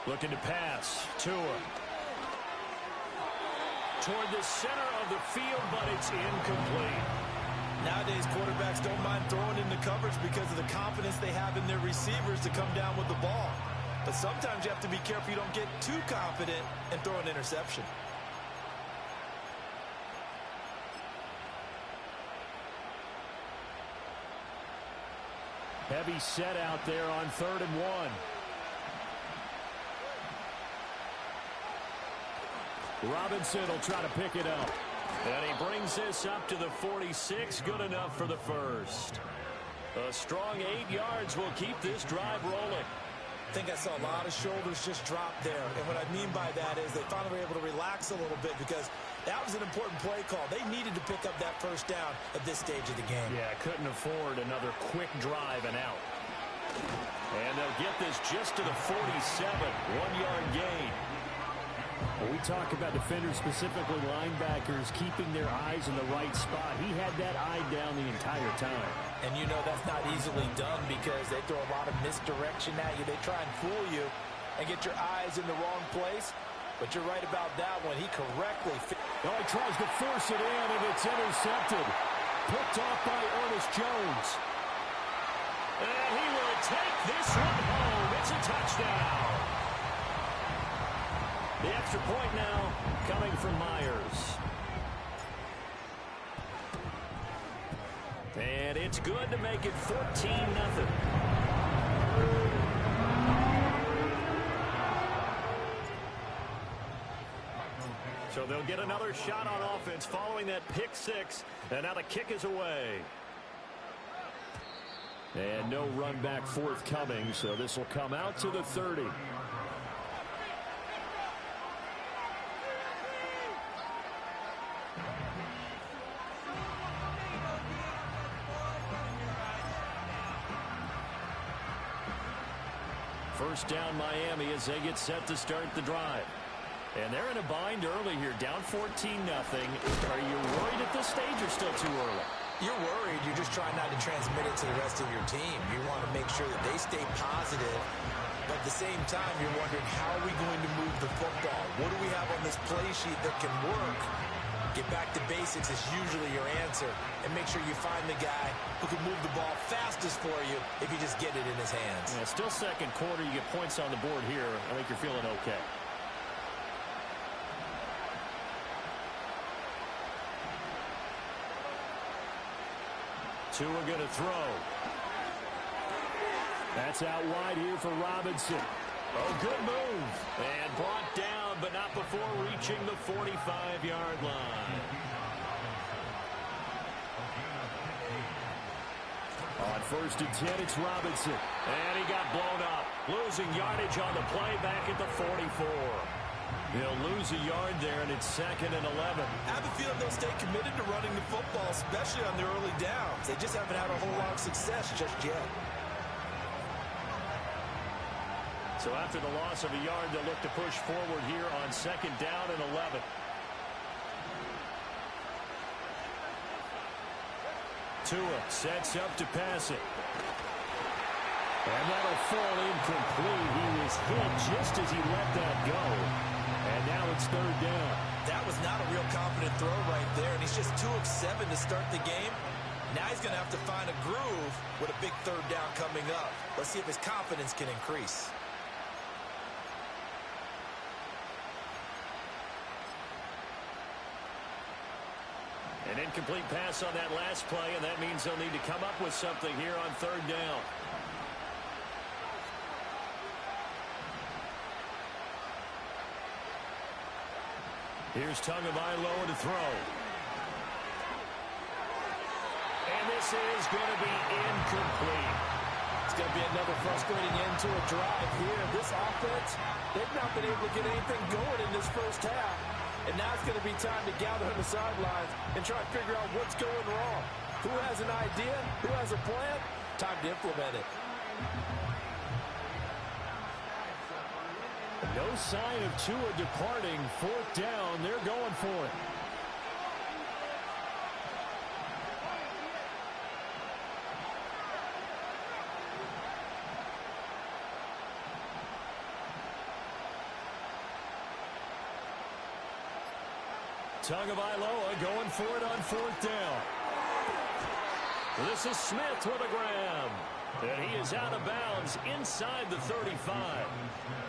Looking to pass. Tua. Toward the center of the field, but it's incomplete. Nowadays, quarterbacks don't mind throwing into coverage because of the confidence they have in their receivers to come down with the ball. But sometimes you have to be careful you don't get too confident and throw an interception. Heavy set out there on 3rd and 1. Robinson will try to pick it up. And he brings this up to the 46. Good enough for the first. A strong 8 yards will keep this drive rolling. I think I saw a lot of shoulders just drop there. And what I mean by that is they finally were able to relax a little bit because That was an important play call. They needed to pick up that first down at this stage of the game. Yeah, couldn't afford another quick drive and out. And they'll get this just to the 47, 1-yard gain. When we talk about defenders, specifically linebackers, keeping their eyes in the right spot, he had that eye down the entire time. And you know that's not easily done because they throw a lot of misdirection at you. They try and fool you and get your eyes in the wrong place. But you're right about that one. He correctly... Oh, he tries to force it in, and it's intercepted. Picked off by Ernest Jones. And he will take this one home. It's a touchdown. The extra point now coming from Myers. And it's good to make it 14-0. So they'll get another shot on offense following that pick six. And now the kick is away. And no run back forthcoming, so this will come out to the 30. First down Miami as they get set to start the drive. And they're in a bind early here, down 14-0. Are you worried at this stage or still too early? You're worried. You're just trying not to transmit it to the rest of your team. You want to make sure that they stay positive. But at the same time, you're wondering, how are we going to move the football? What do we have on this play sheet that can work? Get back to basics is usually your answer. And make sure you find the guy who can move the ball fastest for you if you just get it in his hands. Yeah, still second quarter. You get points on the board here. I think you're feeling okay. Tua going to throw. That's out wide here for Robinson. Oh, good move. And brought down, but not before reaching the 45-yard line. On 1st and 10, it's Robinson. And he got blown up. Losing yardage on the play back at the 44. He'll lose a yard there, and it's 2nd and 11. I have a feeling they'll stay committed to running the football, especially on the early downs. They just haven't had a whole lot of success just yet. So after the loss of a yard, they'll look to push forward here on 2nd down and 11. Tua sets up to pass it. And that'll fall incomplete. He was hit just as he let that go. And now it's 3rd down. That was not a real confident throw right there, and he's just 2 of 7 to start the game. Now he's going to have to find a groove with a big 3rd down coming up. Let's see if his confidence can increase. An incomplete pass on that last play, and that means they'll need to come up with something here on 3rd down. Here's Tagovailoa to throw. And this is going to be incomplete. It's going to be another frustrating end to a drive here. This offense, they've not been able to get anything going in this first half. And now it's going to be time to gather on the sidelines and try to figure out what's going wrong. Who has an idea? Who has a plan? Time to implement it. No sign of Tua departing. 4th down. They're going for it. Tagovailoa going for it on 4th down. This is Smith with a grab. And he is out of bounds inside the 35.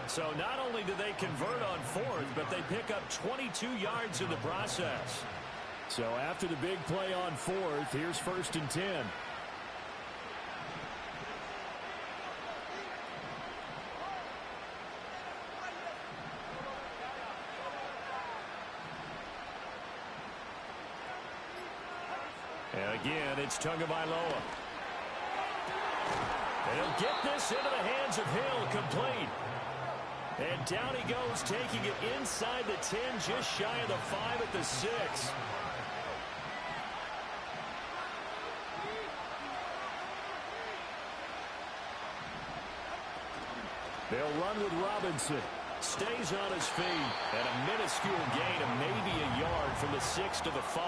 So not only do they convert on 4th, but they pick up 22 yards in the process. So after the big play on 4th, here's 1st and 10. And again, it's Tagovailoa. And he'll get this into the hands of Hill, complete. And down he goes, taking it inside the 10, just shy of the 5 at the 6. They'll run with Robinson. Stays on his feet. And a minuscule gain of maybe a yard from the 6 to the 5.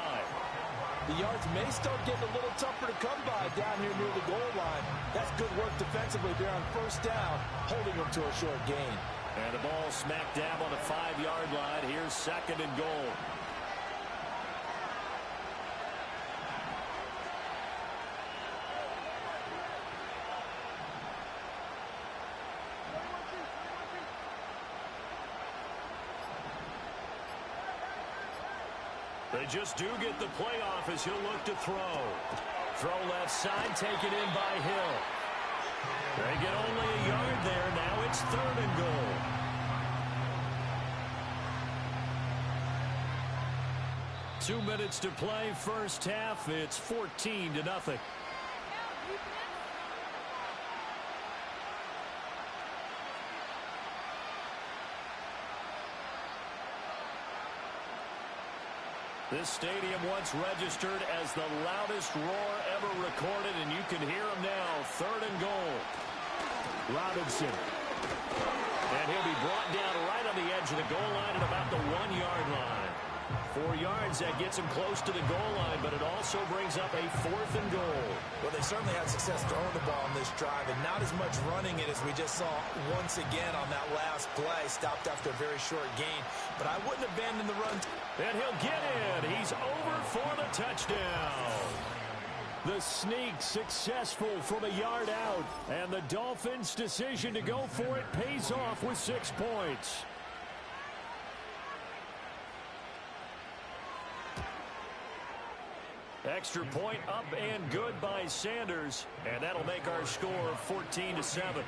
The yards may start getting a little tougher to come by down here near the goal line. That's good work defensively there on first down, holding them to a short gain. And the ball smack dab on the 5-yard line. Here's 2nd and goal. They just do get the play off as he'll look to throw. Throw left side, taken in by Hill. They get only a yard there. Now it's 3rd and goal. Two minutes to play, first half. It's 14-0. This stadium once registered as the loudest roar ever recorded, and you can hear him now. 3rd and goal. Robinson. And he'll be brought down right on the edge of the goal line at about the 1-yard line. 4 yards, that gets him close to the goal line, but it also brings up a 4th and goal. Well, they certainly had success throwing the ball on this drive, and not as much running it as we just saw once again on that last play. Stopped after a very short gain, but I wouldn't abandon the run. And he'll get in. He's over for the touchdown. The sneak successful from a yard out, and the Dolphins' decision to go for it pays off with 6 points. Extra point up and good by Sanders, and that'll make our score 14-7.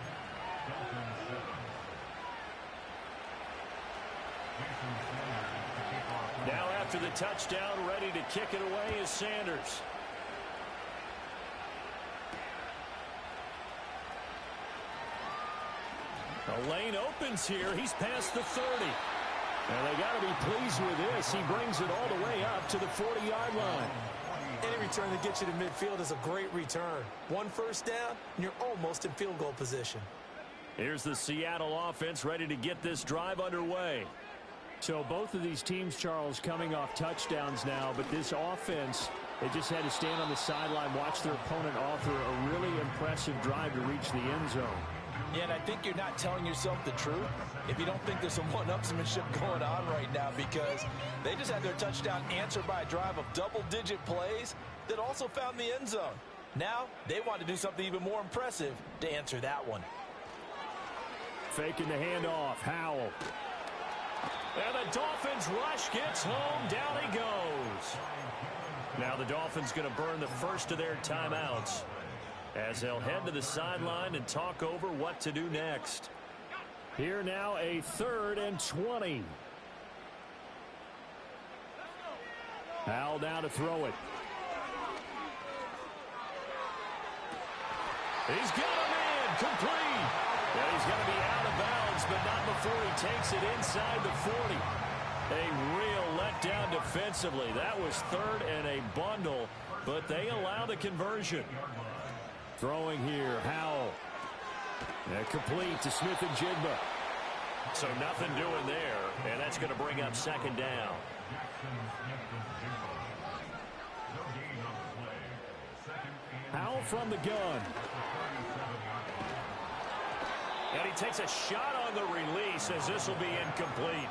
Now after the touchdown, ready to kick it away is Sanders. The lane opens here. He's past the 30. And they got to be pleased with this. He brings it all the way up to the 40-yard line. Any return that gets you to midfield is a great return. 1 first down, and you're almost in field goal position. Here's the Seattle offense ready to get this drive underway. So both of these teams, Charles, coming off touchdowns now, but this offense, they just had to stand on the sideline, watch their opponent offer a really impressive drive to reach the end zone. Yeah, and I think you're not telling yourself the truth if you don't think there's some one-upsmanship going on right now, because they just had their touchdown answered by a drive of double-digit plays that also found the end zone. Now they want to do something even more impressive to answer that one. Faking the handoff. Howell. And the Dolphins rush gets home. Down he goes. Now the Dolphins going to burn the first of their timeouts as they'll head to the sideline and talk over what to do next. Here now, a 3rd and 20. Howell down to throw it. He's got him in. Complete. And he's going to be out of bounds, but not before he takes it inside the 40. A real letdown defensively. That was 3rd and a bundle, but they allow the conversion. Throwing here, Howell. And complete to Smith and Jigba. So nothing doing there, and that's going to bring up 2nd down. Howell from the gun. And he takes a shot on the release as this will be incomplete.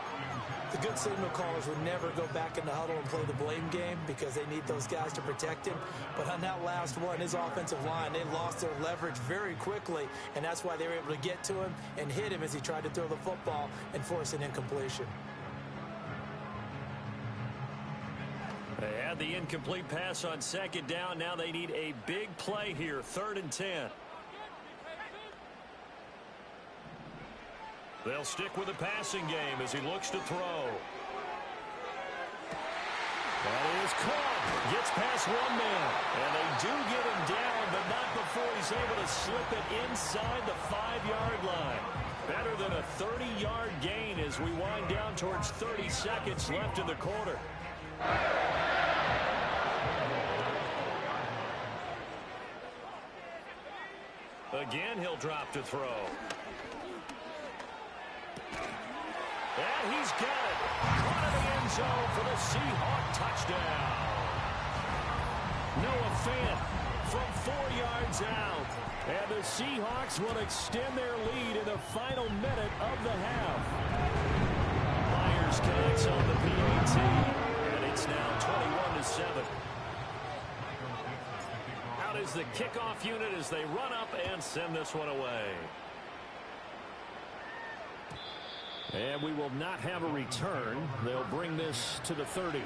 The good signal callers would never go back in the huddle and play the blame game because they need those guys to protect him. But on that last one, his offensive line, they lost their leverage very quickly, and that's why they were able to get to him and hit him as he tried to throw the football and force an incompletion. They had the incomplete pass on 2nd down. Now they need a big play here, 3rd and 10. They'll stick with the passing game as he looks to throw. That is caught. Gets past one man. And they do get him down, but not before he's able to slip it inside the 5-yard line. Better than a 30-yard as we wind down towards 30 seconds left in the quarter. Again, he'll drop to throw. And he's got it. Caught in the end zone for the Seahawk touchdown. Noah Fant from 4 yards out. And the Seahawks will extend their lead in the final minute of the half. Myers connects on the PAT. And it's now 21-7. Out is the kickoff unit as they run up and send this one away. And we will not have a return. They'll bring this to the 30.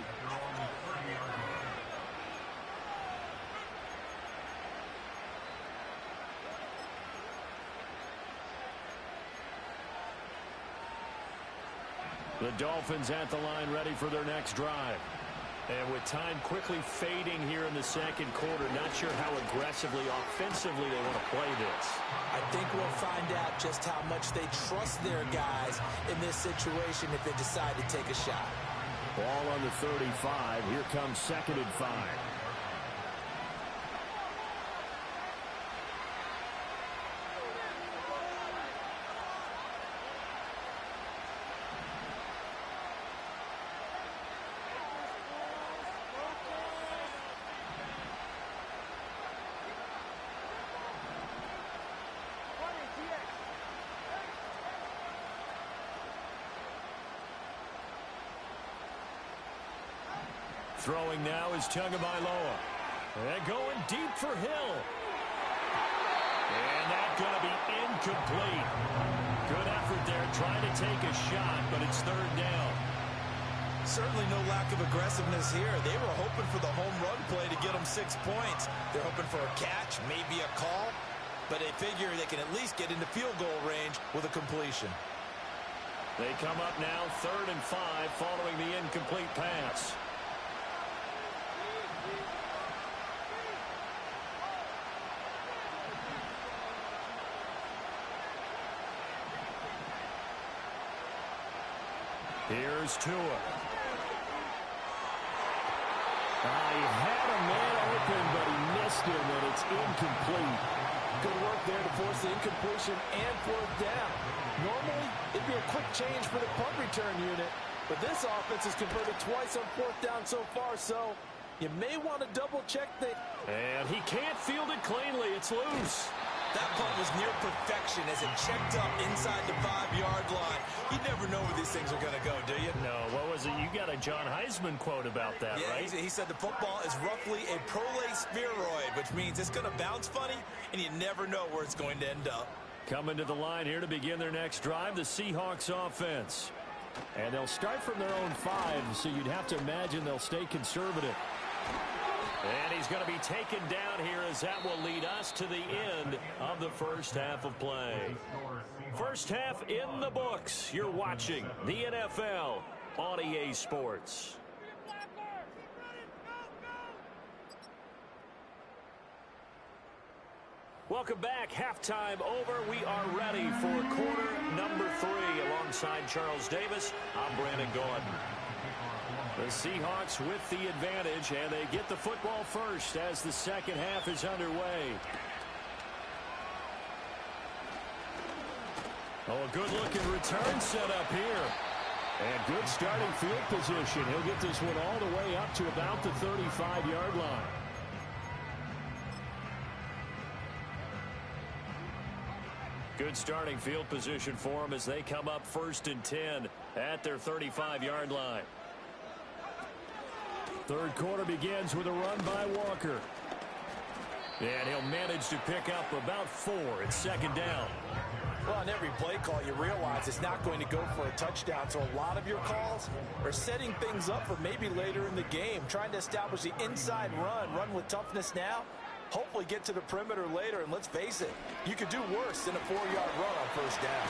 The Dolphins at the line ready for their next drive. And with time quickly fading here in the second quarter, not sure how aggressively, offensively they want to play this. I think we'll find out just how much they trust their guys in this situation if they decide to take a shot. Ball on the 35. Here comes 2nd and 5. Throwing now is Tagovailoa. And going deep for Hill. And that's going to be incomplete. Good effort there trying to take a shot, but it's 3rd down. Certainly no lack of aggressiveness here. They were hoping for the home run play to get them 6 points. They're hoping for a catch, maybe a call, but they figure they can at least get into field goal range with a completion. They come up now 3rd and 5 following the incomplete pass. Here's Tua. He had a man open, but he missed him, and it's incomplete. Good work there to force the incompletion and 4th down. Normally, it'd be a quick change for the punt return unit, but this offense has converted twice on 4th down so far, so you may want to double-check the... And he can't field it cleanly. It's loose. That punt was near perfection as it checked up inside the 5-yard line. You never know where these things are going to go, do you? No, what was it? You got a John Heisman quote about that, yeah, right? He said the football is roughly a prolate spheroid, which means it's going to bounce funny, and you never know where it's going to end up. Coming to the line here to begin their next drive, the Seahawks offense. And they'll start from their own 5, so you'd have to imagine they'll stay conservative. And he's going to be taken down here as that will lead us to the end of the first half of play. First half in the books. You're watching the NFL on EA Sports. Welcome back. Halftime over. We are ready for quarter number 3. Alongside Charles Davis, I'm Brandon Gordon. The Seahawks with the advantage, and they get the football first as the second half is underway. Oh, a good-looking return set up here. And good starting field position. He'll get this one all the way up to about the 35-yard line. Good starting field position for them as they come up 1st and 10 at their 35-yard line. Third quarter begins with a run by Walker. And he'll manage to pick up about 4 at 2nd down. Well, on every play call, you realize it's not going to go for a touchdown. So a lot of your calls are setting things up for maybe later in the game, trying to establish the inside run with toughness now, hopefully get to the perimeter later. And let's face it, you could do worse than a 4-yard run on 1st down.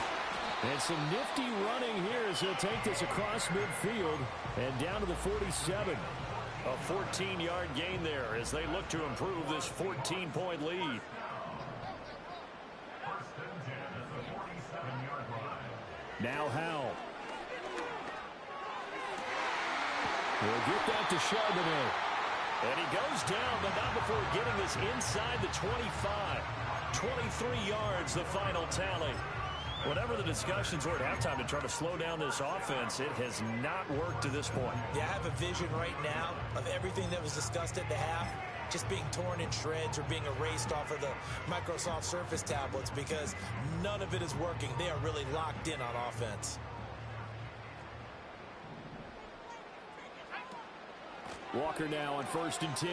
And some nifty running here as he'll take this across midfield and down to the 47. A 14-yard gain there as they look to improve this 14-point lead. Now Howell. We'll get that to Charbonnet. And he goes down, but not before getting this inside the 25. 23 yards, the final tally. Whatever the discussions were at halftime to try to slow down this offense, it has not worked to this point. Yeah, I have a vision right now of everything that was discussed at the half just being torn in shreds or being erased off of the Microsoft Surface tablets because none of it is working. They are really locked in on offense. Walker now on 1st and 10.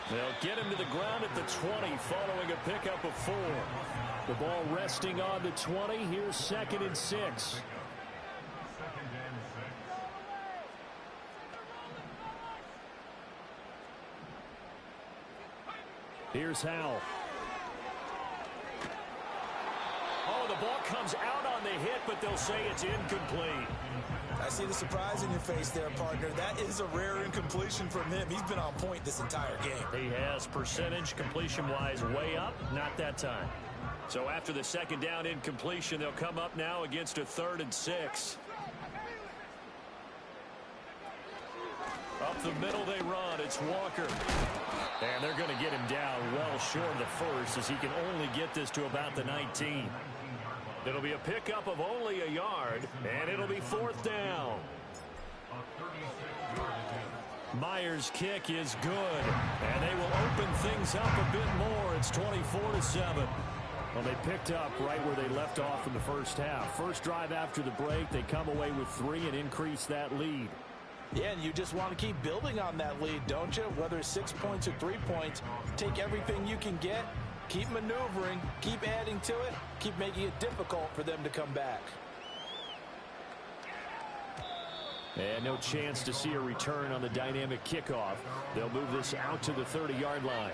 They'll get him to the ground at the 20 following a pickup of 4. The ball resting on the 20. Here's 2nd and 6. Here's Howell. Oh, the ball comes out on the hit, but they'll say it's incomplete. I see the surprise in your face there, partner. That is a rare incompletion from him. He's been on point this entire game. He has percentage completion-wise way up, not that time. So after the 2nd down incompletion, they'll come up now against a 3rd and 6. Up the middle they run. It's Walker. And they're going to get him down well short of the first as he can only get this to about the 19. It'll be a pickup of only a yard, and it'll be 4th down. Myers' kick is good, and they will open things up a bit more. It's 24-7. Well, they picked up right where they left off in the first half. First drive after the break, they come away with 3 and increase that lead. Yeah, and you just want to keep building on that lead, don't you? Whether it's 6 points or 3 points, take everything you can get, keep maneuvering, keep adding to it, keep making it difficult for them to come back. And no chance to see a return on the dynamic kickoff. They'll move this out to the 30-yard line.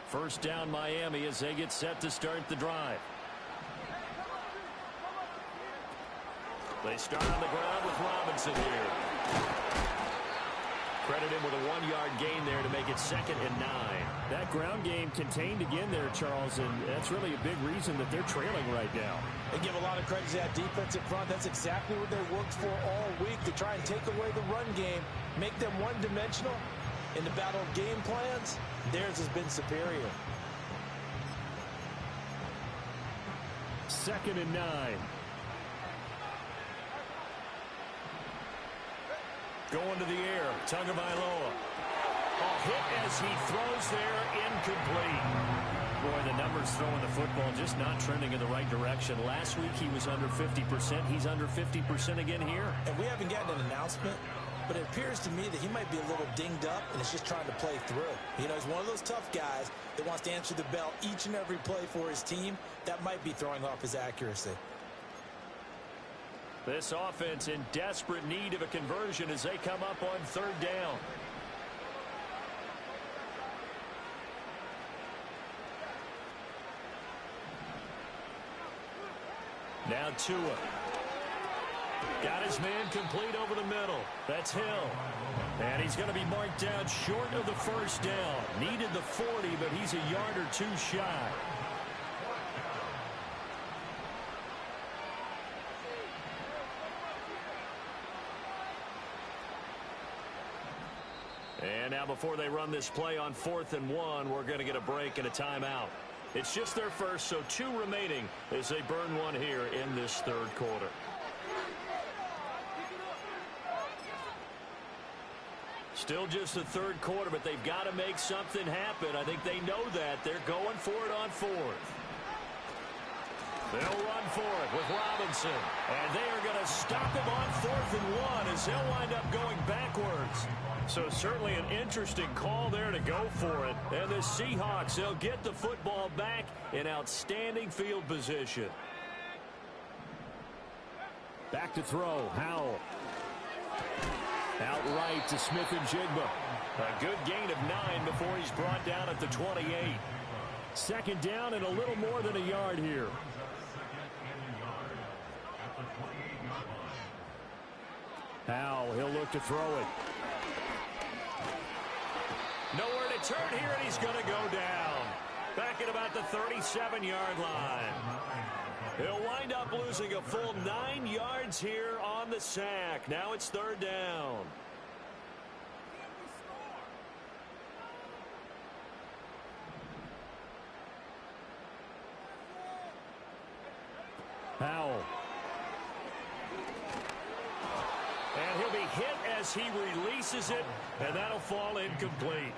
First down Miami as they get set to start the drive. They start on the ground with Robinson here. Credit him with a 1-yard gain there to make it 2nd and 9. That ground game contained again there, Charles, and that's really a big reason that they're trailing right now. They give a lot of credit to that defensive front. That's exactly what they worked for all week, to try and take away the run game, make them one-dimensional. In the battle of game plans, theirs has been superior. 2nd and 9. Going to the air, Tagovailoa. A hit as he throws there, incomplete. Boy, the numbers throwing the football just not trending in the right direction. Last week he was under 50%. He's under 50% again here. And we haven't gotten an announcement, but it appears to me that he might be a little dinged up and is just trying to play through. You know, he's one of those tough guys that wants to answer the bell each and every play for his team. That might be throwing off his accuracy. This offense in desperate need of a conversion as they come up on 3rd down. Now Tua. Got his man complete over the middle. That's Hill. And he's going to be marked down short of the first down. Needed the 40, but he's a yard or 2 shy. And now before they run this play on 4th and 1, we're going to get a break and a timeout. It's just their first, so 2 remaining as they burn one here in this 3rd quarter. Still just the 3rd quarter, but they've got to make something happen. I think they know that. They're going for it on 4th. They'll run for it with Robinson. And they are going to stop him on 4th and 1 as they'll wind up going backwards. So certainly an interesting call there to go for it. And the Seahawks, they'll get the football back in outstanding field position. Back to throw, Howell. Outright to Smith and Jigba. A good gain of 9 before he's brought down at the 28. 2nd down and a little more than a yard here. Howell, he'll look to throw it. return here, and he's going to go down. Back at about the 37-yard line. He'll wind up losing a full 9 yards here on the sack. Now it's 3rd down. Powell. And he'll be hit as he releases it, and that'll fall incomplete.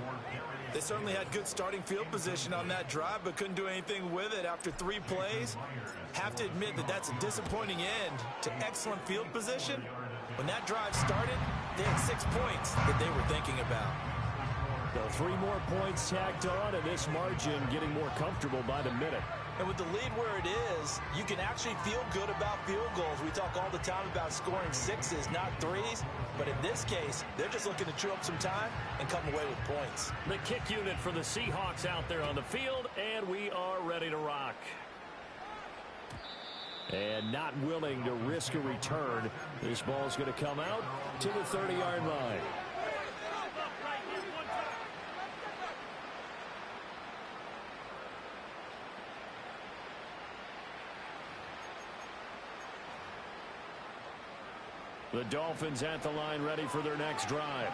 They certainly had good starting field position on that drive, but couldn't do anything with it after 3 plays. Have to admit that that's a disappointing end to excellent field position. When that drive started, they had 6 points that they were thinking about. So 3 more points tacked on, and this margin getting more comfortable by the minute. And with the lead where it is, you can actually feel good about field goals. We talk all the time about scoring 6s, not 3s. But in this case, they're just looking to chew up some time and come away with points. The kick unit for the Seahawks out there on the field, and we are ready to rock. And not willing to risk a return. This ball's going to come out to the 30-yard line. The Dolphins at the line ready for their next drive.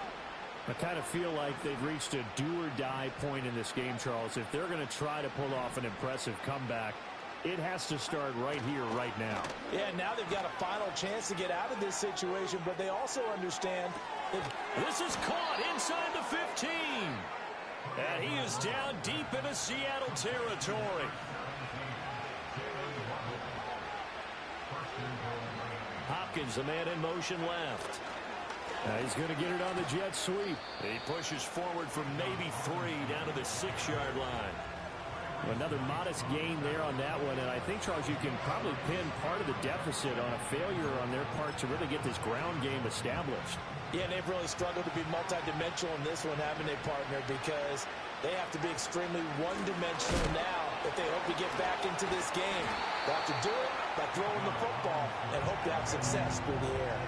I kind of feel like they've reached a do-or-die point in this game, Charles. If they're going to try to pull off an impressive comeback, it has to start right here, right now. Yeah, now they've got a final chance to get out of this situation, but they also understand that this is caught inside the 15. And he is down deep into Seattle territory. Hopkins, the man in motion left. He's going to get it on the jet sweep. He pushes forward from maybe 3 down to the 6-yard line. Another modest gain there on that one, and I think, Charles, you can probably pin part of the deficit on a failure on their part to really get this ground game established. Yeah, and they've really struggled to be multidimensional in this one, haven't they, partner? Because they have to be extremely one-dimensional now if they hope to get back into this game. They have to do it by throwing the football and hope to have success through the air.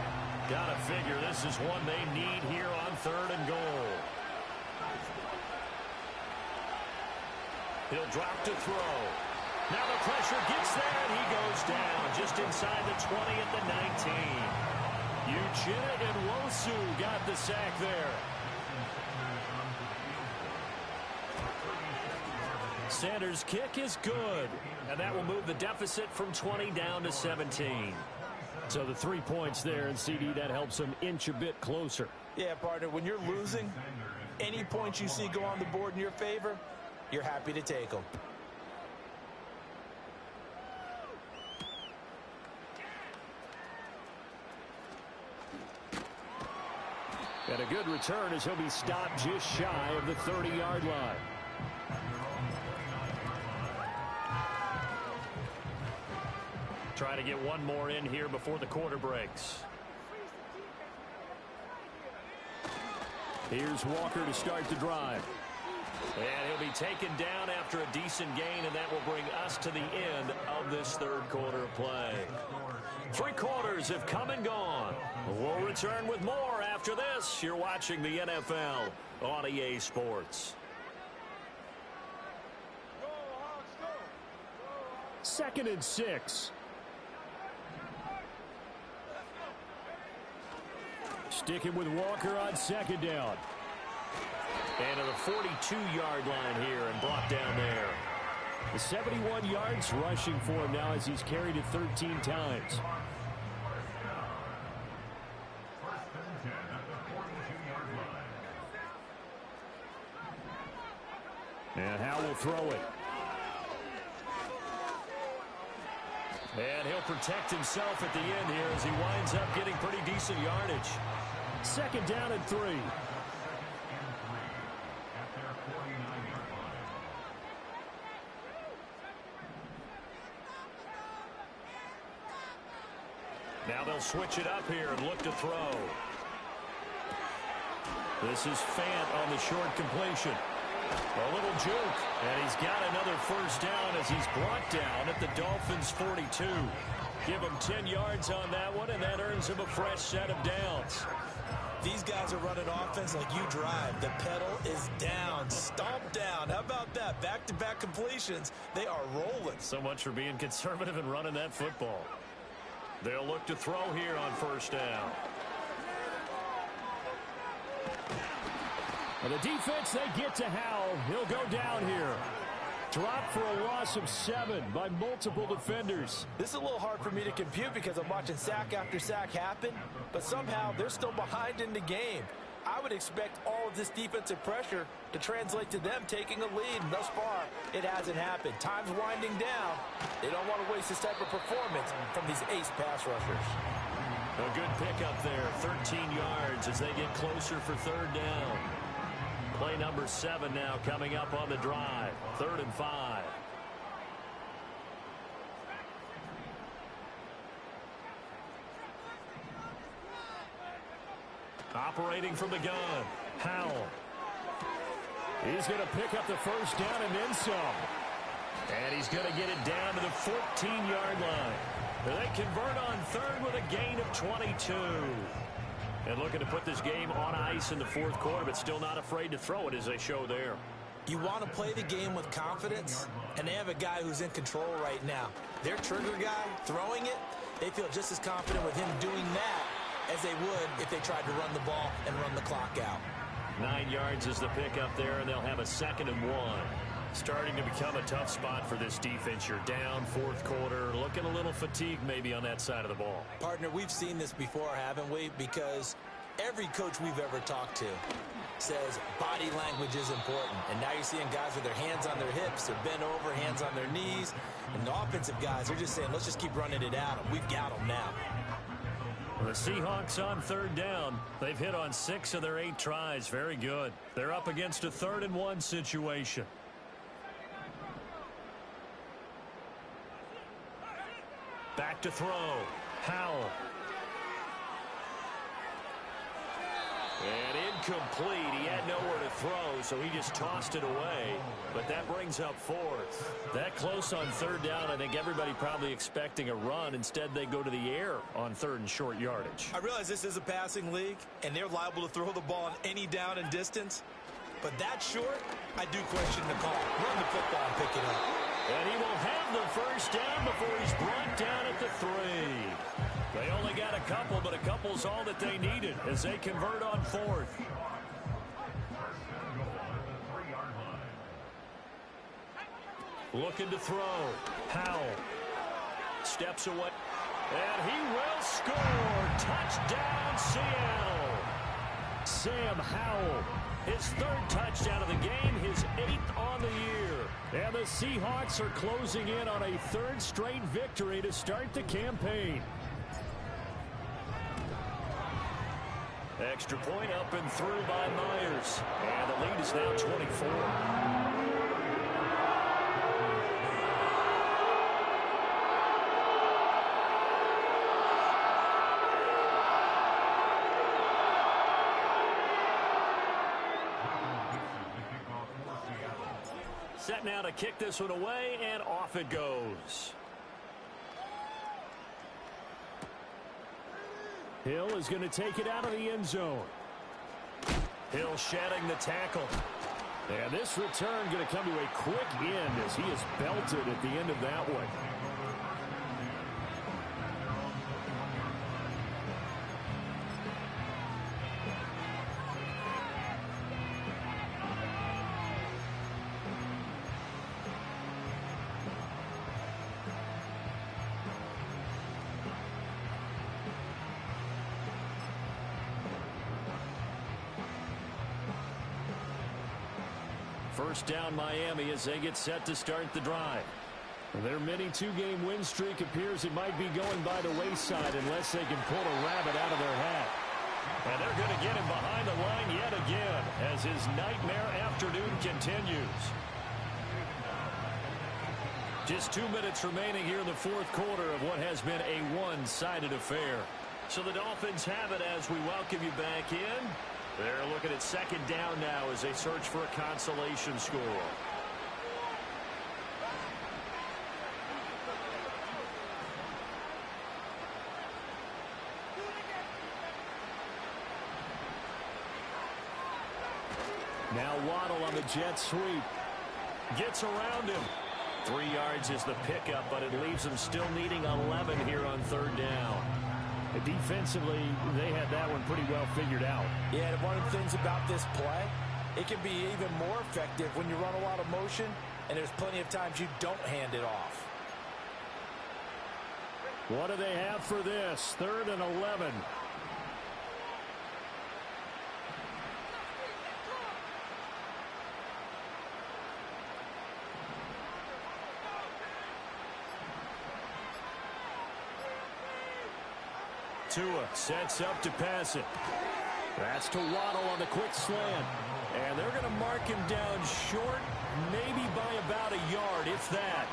Gotta figure this is one they need here on 3rd and goal. He'll drop to throw. Now the pressure gets there, and he goes down just inside the 20 at the 19. Uchenna and Nwosu got the sack there. Sanders' kick is good, and that will move the deficit from 20 down to 17. So the 3 points there, and CD, that helps them inch a bit closer. Yeah, partner, when you're losing, any points you see go on the board in your favor, you're happy to take them. And a good return as he'll be stopped just shy of the 30-yard line. Try to get one more in here before the quarter breaks. Here's Walker to start the drive. And he'll be taken down after a decent gain, and that will bring us to the end of this 3rd quarter of play. 3 quarters have come and gone. We'll return with more after this. You're watching the NFL on EA Sports. 2nd and 6. Sticking with Walker on 2nd down. And to the 42-yard line here and brought down there. The 71 yards rushing for him now as he's carried it 13 times. And Howe will throw it. And he'll protect himself at the end here as he winds up getting pretty decent yardage. 2nd down and 3. Now they'll switch it up here and look to throw. This is Fant on the short completion. A little juke, and he's got another 1st down as he's brought down at the Dolphins' 42. Give him 10 yards on that one, and that earns him a fresh set of downs. These guys are running offense like you drive. The pedal is down, stomp down. How about that? Back-to-back completions. They are rolling. So much for being conservative and running that football. They'll look to throw here on first down. And the defense, they get to Howell. He'll go down here. Dropped for a loss of 7 by multiple defenders. This is a little hard for me to compute because I'm watching sack after sack happen, but somehow they're still behind in the game. I would expect all of this defensive pressure to translate to them taking a lead, and thus far, it hasn't happened. Time's winding down. They don't want to waste this type of performance from these ace pass rushers. A good pickup there, 13 yards as they get closer for third down. Play number 7 now coming up on the drive. 3rd and 5. Operating from the gun, Howell. He's going to pick up the first down and then some. And he's going to get it down to the 14-yard line. They convert on 3rd with a gain of 22. And looking to put this game on ice in the 4th quarter, but still not afraid to throw it as they show there. You want to play the game with confidence, and they have a guy who's in control right now. Their trigger guy throwing it, they feel just as confident with him doing that as they would if they tried to run the ball and run the clock out. 9 yards is the pickup there, and they'll have a 2nd and 1. Starting to become a tough spot for this defense. You're down 4th quarter, looking a little fatigued maybe on that side of the ball. Partner, we've seen this before, haven't we? Because every coach we've ever talked to says body language is important. And now you're seeing guys with their hands on their hips, they're bent over, hands on their knees. And the offensive guys are just saying, let's just keep running it at them. We've got them now. The Seahawks on 3rd down. They've hit on 6 of their 8 tries. Very good. They're up against a 3rd and 1 situation. Back to throw. Howell. And incomplete. He had nowhere to throw, so he just tossed it away. But that brings up 4th. That close on 3rd down, I think everybody probably expecting a run. Instead, they go to the air on 3rd and short yardage. I realize this is a passing league, and they're liable to throw the ball on any down and distance. But that short, I do question the call. Run the football and pick it up. And he will have the first down before he's brought down at the 3. They only got a couple, but a couple's all that they needed as they convert on 4th. Looking to throw. Howell steps away. And he will score. Touchdown, Seattle. Sam Howell. His 3rd touchdown of the game, his 8th on the year. And the Seahawks are closing in on a 3rd straight victory to start the campaign. Extra point up and through by Myers. And the lead is now 24. Set now to kick this one away, and off it goes. Hill is going to take it out of the end zone. Hill shedding the tackle. And this return going to come to a quick end as he is belted at the end of that one. First down Miami as they get set to start the drive. Their mini 2-game win streak appears it might be going by the wayside unless they can pull a rabbit out of their hat. And they're going to get him behind the line yet again as his nightmare afternoon continues. Just 2 minutes remaining here in the 4th quarter of what has been a one-sided affair. So the Dolphins have it as we welcome you back in. They're looking at 2nd down now as they search for a consolation score. Now Waddle on the jet sweep. Gets around him. 3 yards is the pickup, but it leaves them still needing 11 here on third down. Defensively, they had that one pretty well figured out. Yeah, one of the things about this play, it can be even more effective when you run a lot of motion, and there's plenty of times you don't hand it off. What do they have for this? 3rd and 11. Tua sets up to pass it. That's to Waddle on the quick slant. And they're going to mark him down short, maybe by about a yard, if that.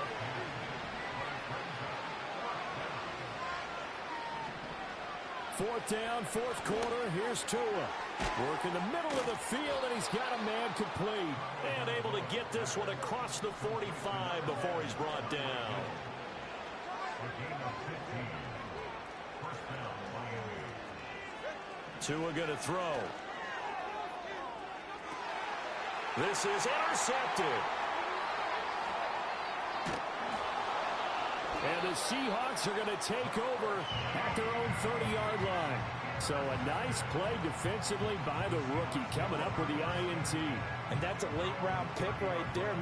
Fourth down, 4th quarter. Here's Tua. Work in the middle of the field, and he's got a man complete. And able to get this one across the 45 before he's brought down. Tua going to throw. This is intercepted. And the Seahawks are going to take over at their own 30-yard line. So a nice play defensively by the rookie coming up with the INT. And that's a late-round pick right there.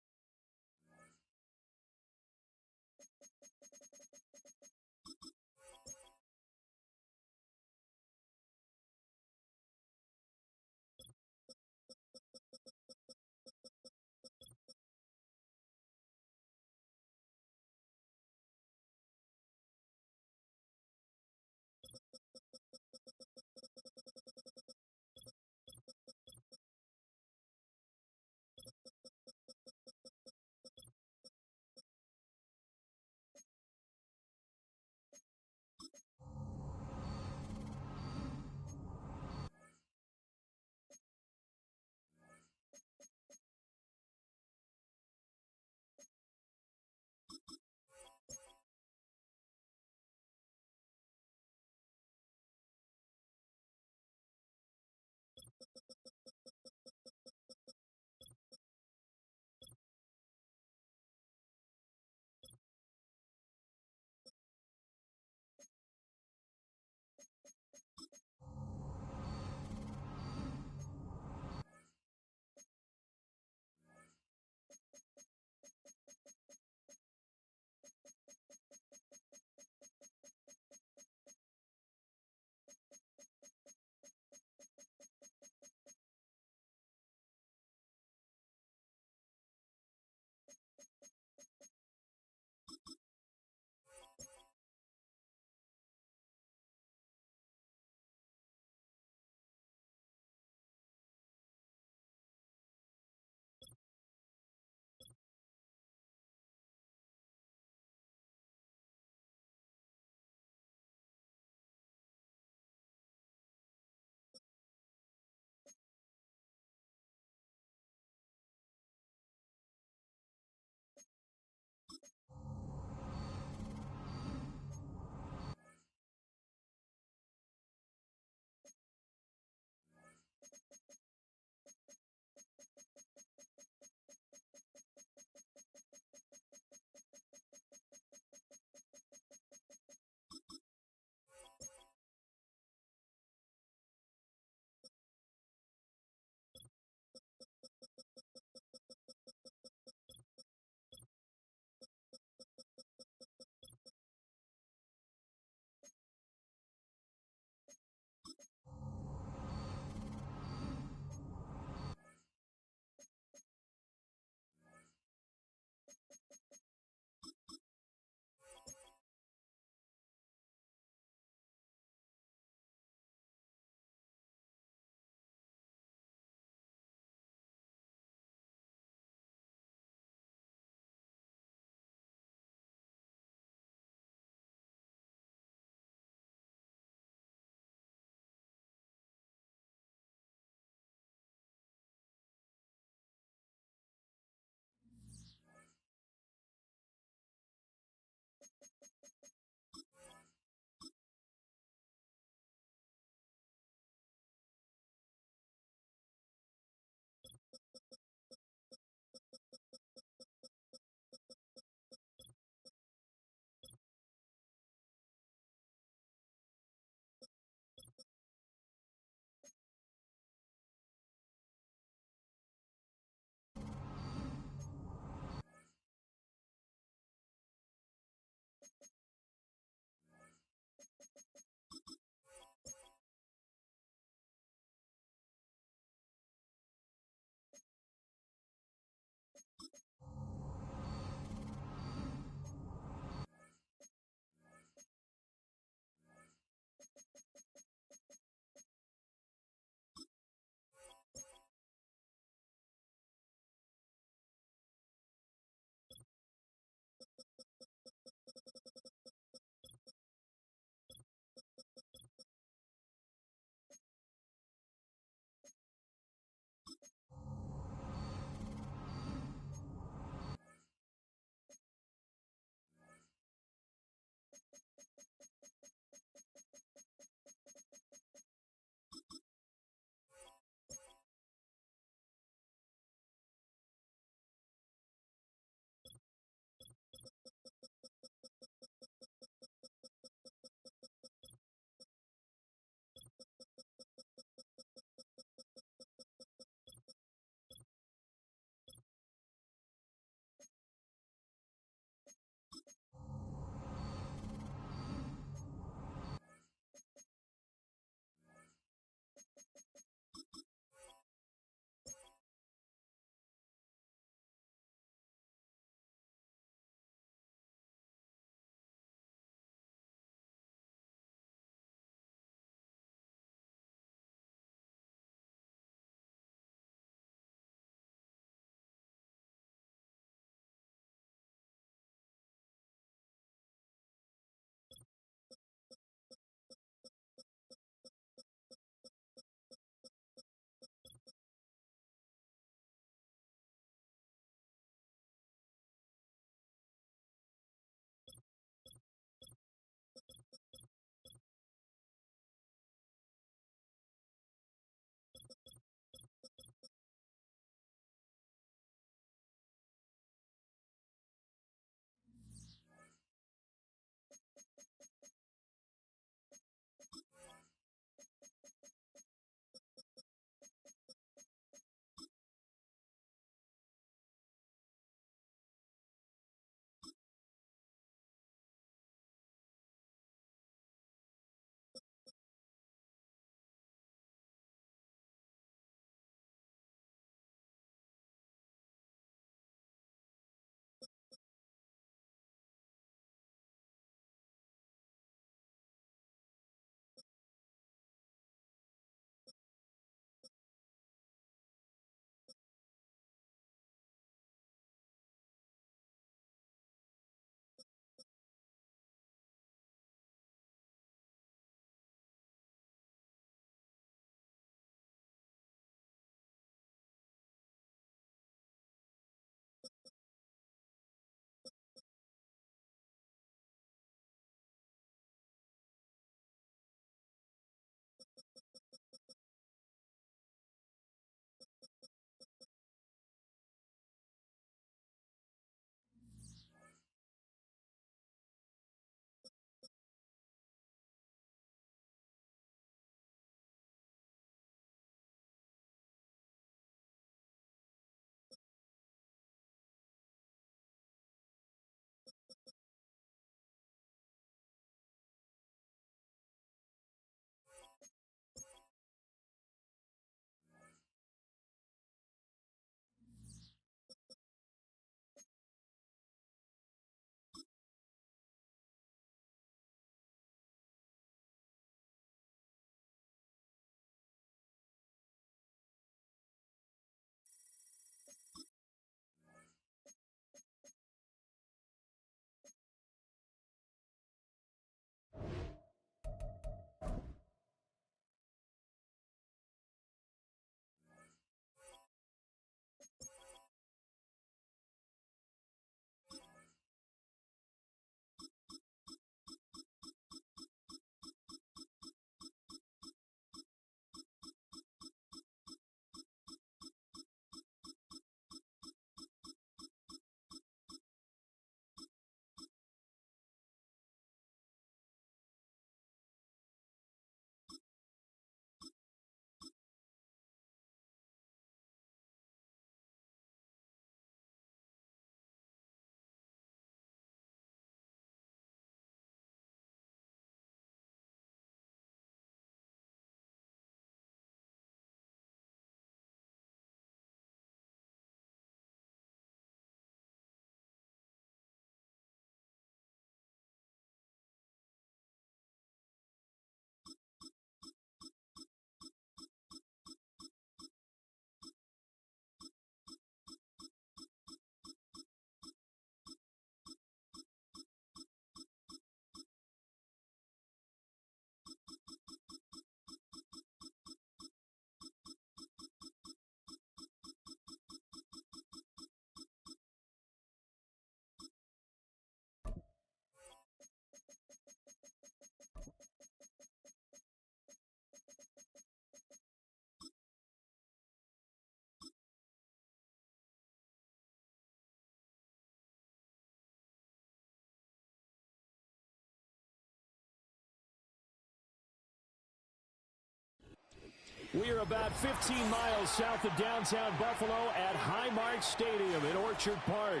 We are about 15 miles south of downtown Buffalo at Highmark Stadium in Orchard Park.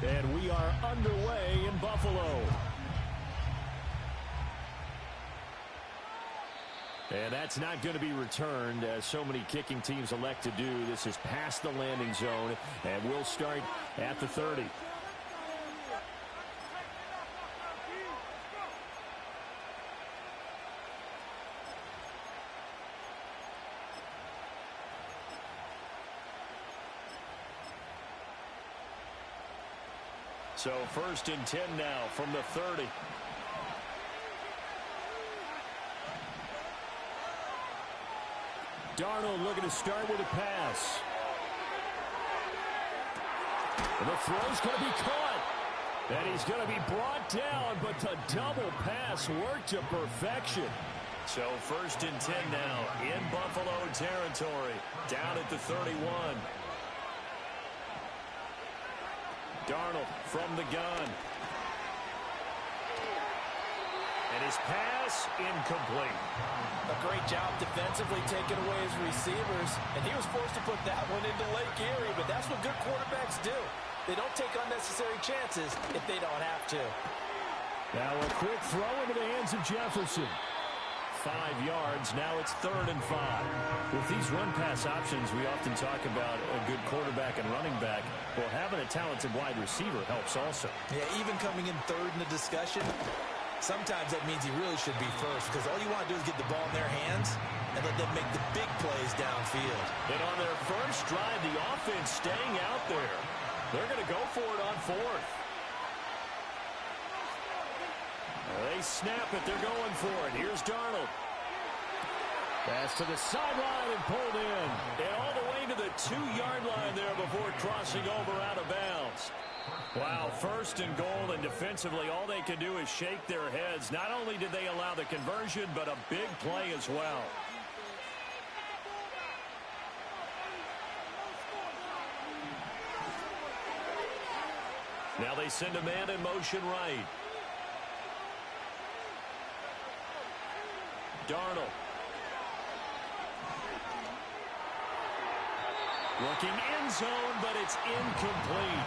And we are underway in Buffalo. And that's not going to be returned, as so many kicking teams elect to do. This is past the landing zone, and we'll start at the 30. So 1st and 10 now from the 30. Darnold looking to start with a pass. And the throw's going to be caught. And he's going to be brought down, but the double pass worked to perfection. So 1st and 10 now in Buffalo territory, down at the 31. Darnold from the gun. And his pass incomplete. A great job defensively taking away his receivers, and he was forced to put that one into Lake Erie, but that's what good quarterbacks do. They don't take unnecessary chances if they don't have to. Now a quick throw into the hands of Jefferson. 5 yards. Now it's 3rd and 5. With these run-pass options, we often talk about a good quarterback and running back. Well, having a talented wide receiver helps also. Yeah, even coming in 3rd in the discussion, sometimes that means he really should be first, because all you want to do is get the ball in their hands and let them make the big plays downfield. And on their first drive, the offense staying out there. They're going to go for it on 4th. They snap it. They're going for it. Here's Darnold. Pass to the sideline and pulled in. And all the way to the 2-yard line there before crossing over out of bounds. Wow, 1st and goal, and defensively all they can do is shake their heads. Not only did they allow the conversion, but a big play as well. Now they send a man in motion right. Darnold. Looking end zone, but it's incomplete.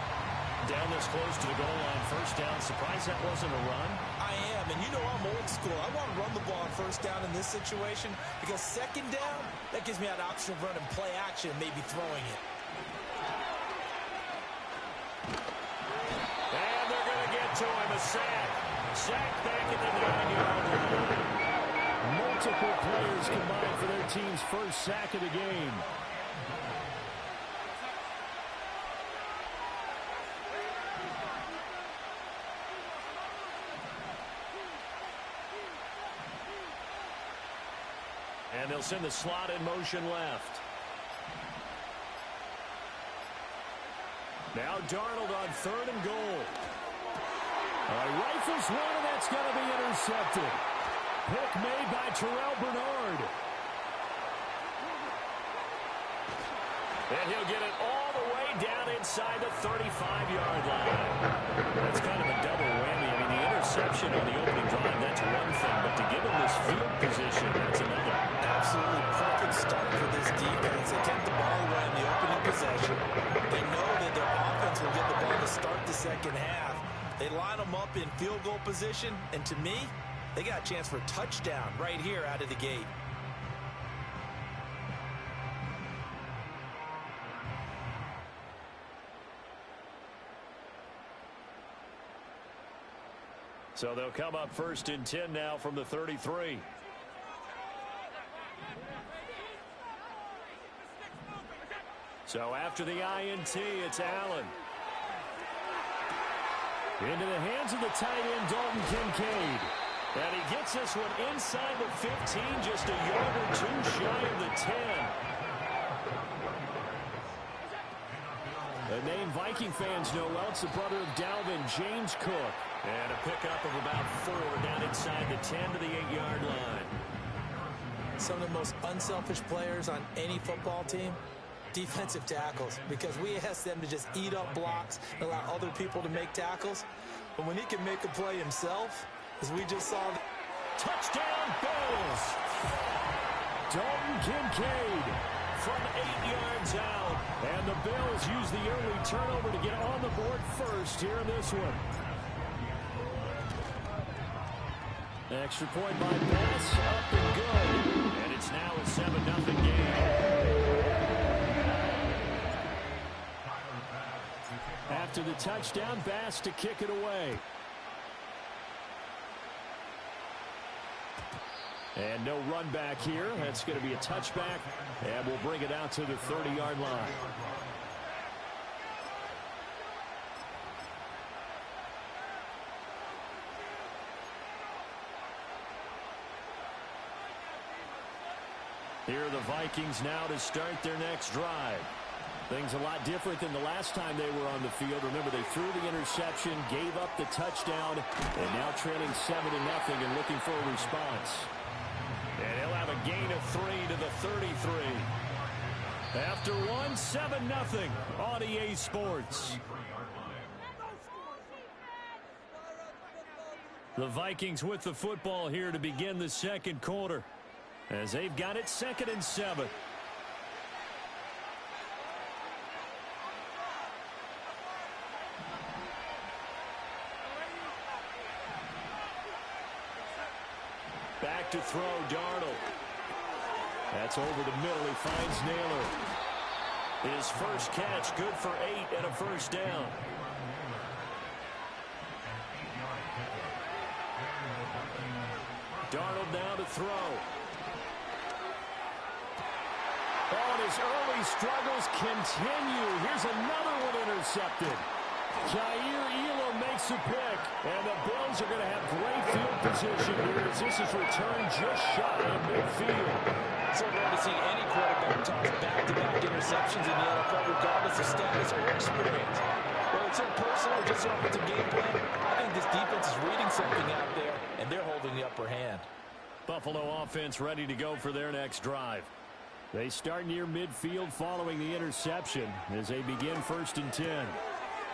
Down this close to the goal line, 1st down. Surprised that wasn't a run? I am, and you know I'm old school. I want to run the ball on 1st down in this situation, because 2nd down, that gives me that option of running play action and maybe throwing it. And they're going to get to him, a sack. Sack back at the 9-yard line. Multiple players combined for their team's first sack of the game. And they'll send the slot in motion left. Now Darnold on 3rd and goal. Rifles one, and that's going to be intercepted. Pick made by Terrell Bernard. And he'll get it all the way down inside the 35-yard line. That's kind of a double whammy. I mean, the interception on the opening drive, that's one thing, but to give him this field position, that's another. Absolutely perfect start for this defense. They kept the ball away in the opening possession. They know that their offense will get the ball to start the 2nd half. They line them up in field goal position, and to me, they got a chance for a touchdown right here out of the gate. So they'll come up 1st and 10 now from the 33. So after the INT, it's Allen. Into the hands of the tight end, Dalton Kincaid. And he gets this one inside the 15, just a yard or 2 shy of the 10. And name Viking fans know well. It's the brother of Dalvin, James Cook. And a pickup of about 4 down inside the 10 to the 8-yard line. Some of the most unselfish players on any football team, defensive tackles, because we ask them to just eat up blocks and allow other people to make tackles. But when he can make a play himself, as we just saw. Touchdown, Bills! Dalton Kincaid From 8 yards out. And the Bills use the early turnover to get on the board first here in this one. Extra point by Bass, up and good. And it's now a 7-0 game. After the touchdown, Bass to kick it away. And no run back here. That's going to be a touchback. And we'll bring it out to the 30-yard line. Here are the Vikings now to start their next drive. Things a lot different than the last time they were on the field. Remember, they threw the interception, gave up the touchdown, and now trailing 7-0 and looking for a response. And he'll have a gain of 3 to the 33. After one, 7-0 on EA Sports. The Vikings with the football here to begin the second quarter, as they've got it 2nd and 7. Back to throw, Darnold. That's over the middle. He finds Naylor. His first catch, good for 8 and a first down. Darnold now to throw. Oh, and his early struggles continue. Here's another one intercepted. Jair Elam makes a pick, and the Bills are going to have great field position here as this is returned just shy of midfield. So rare to see any quarterback toss back-to-back interceptions in the NFL, regardless of status or experience. Whether it's impersonal or just offensive game plan, I think this defense is reading something out there, and they're holding the upper hand. Buffalo offense ready to go for their next drive. They start near midfield following the interception as they begin 1st and 10.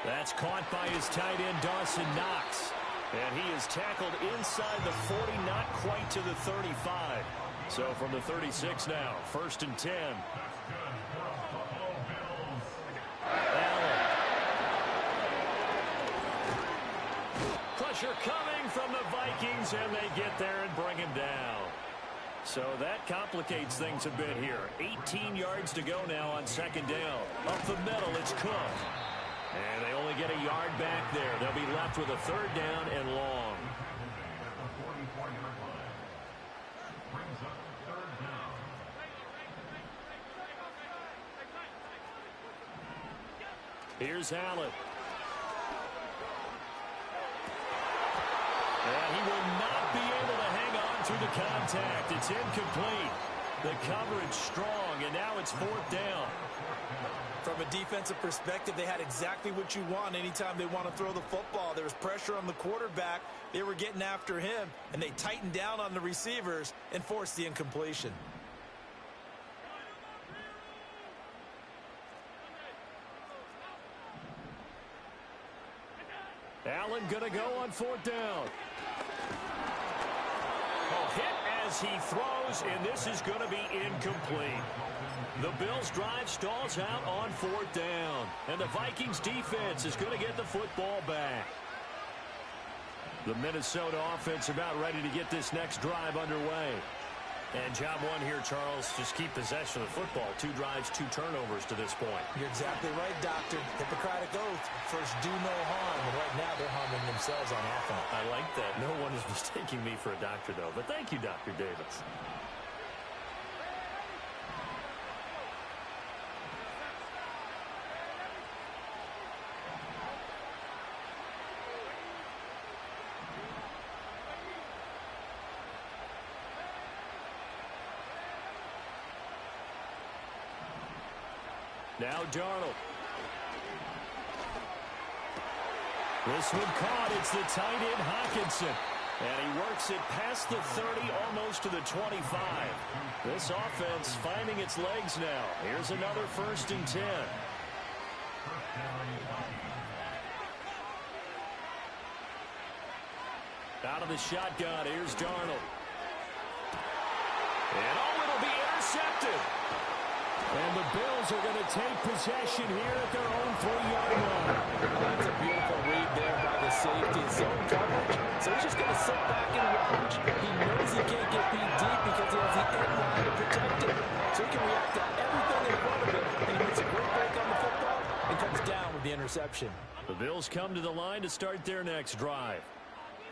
That's caught by his tight end, Dawson Knox. And he is tackled inside the 40, not quite to the 35. So from the 36 now, 1st and 10. Allen. Pressure coming from the Vikings, and they get there and bring him down. So that complicates things a bit here. 18 yards to go now on 2nd down. Up the middle, it's Cook. And they only get a yard back there. They'll be left with a 3rd down and long. Here's Allen. And he will not be able to hang on through the contact. It's incomplete. The coverage strong, and now it's 4th down. From a defensive perspective, they had exactly what you want anytime they want to throw the football. There was pressure on the quarterback. They were getting after him, and they tightened down on the receivers and forced the incompletion. Allen going to go on 4th down. Hit as he throws, and this is going to be incomplete. The Bills' drive stalls out on 4th down, and the Vikings' defense is going to get the football back. The Minnesota offense about ready to get this next drive underway. And job one here, Charles, just keep possession of the football. 2 drives, 2 turnovers to this point. You're exactly right, Doctor. Hippocratic oath. First, do no harm. And right now, they're harming themselves on offense. I like that. No one is mistaking me for a doctor, though. But thank you, Dr. Davis. Now Darnold. This one caught. It's the tight end, Hawkinson. And he works it past the 30, almost to the 25. This offense finding its legs now. Here's another 1st and 10. Out of the shotgun, here's Darnold. And it'll be intercepted. And the Bills are going to take possession here at their own 3-yard line. That's a beautiful read there by the safety. Zone coverage. So he's just going to sit back and watch. He knows he can't get beat deep because he has the end line to protect him. So he can react to everything in front of him. And he makes a great break on the football and comes down with the interception. The Bills come to the line to start their next drive.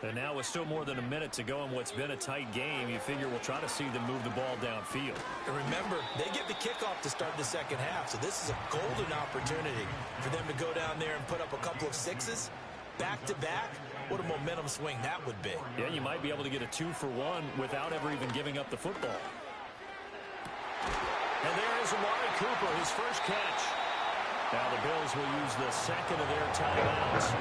And now with still more than a minute to go in what's been a tight game, you figure we'll try to see them move the ball downfield. And remember, they get the kickoff to start the second half, so this is a golden opportunity for them to go down there and put up a couple of sixes back-to-back. What a momentum swing that would be. Yeah, you might be able to get a 2-for-1 without ever even giving up the football. And there is Amari Cooper, his first catch. Now the Bills will use the second of their timeouts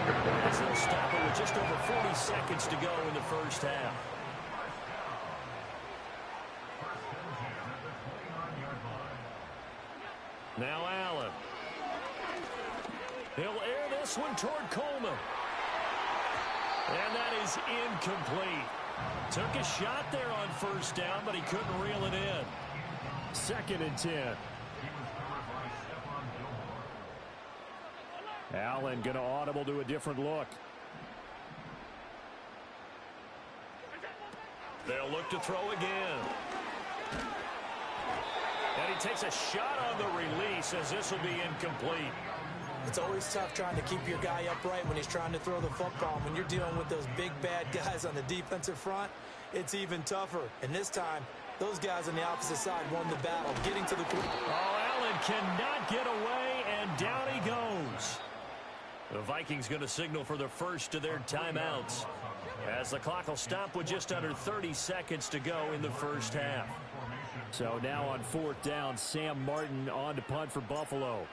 as they'll stop it with just over 40 seconds to go in the first half. Now Allen. He'll air this one toward Coleman. And that is incomplete. Took a shot there on first down, but he couldn't reel it in. 2nd and 10. Allen going to audible to a different look. They'll look to throw again. And he takes a shot on the release as this will be incomplete. It's always tough trying to keep your guy upright when he's trying to throw the football. When you're dealing with those big, bad guys on the defensive front, it's even tougher. And this time, those guys on the opposite side won the battle, getting to the quarterback. Oh, Allen cannot get away, and down he goes. The Vikings going to signal for the first of their timeouts as the clock will stop with just under 30 seconds to go in the first half. So now on 4th down, Sam Martin on to punt for Buffalo.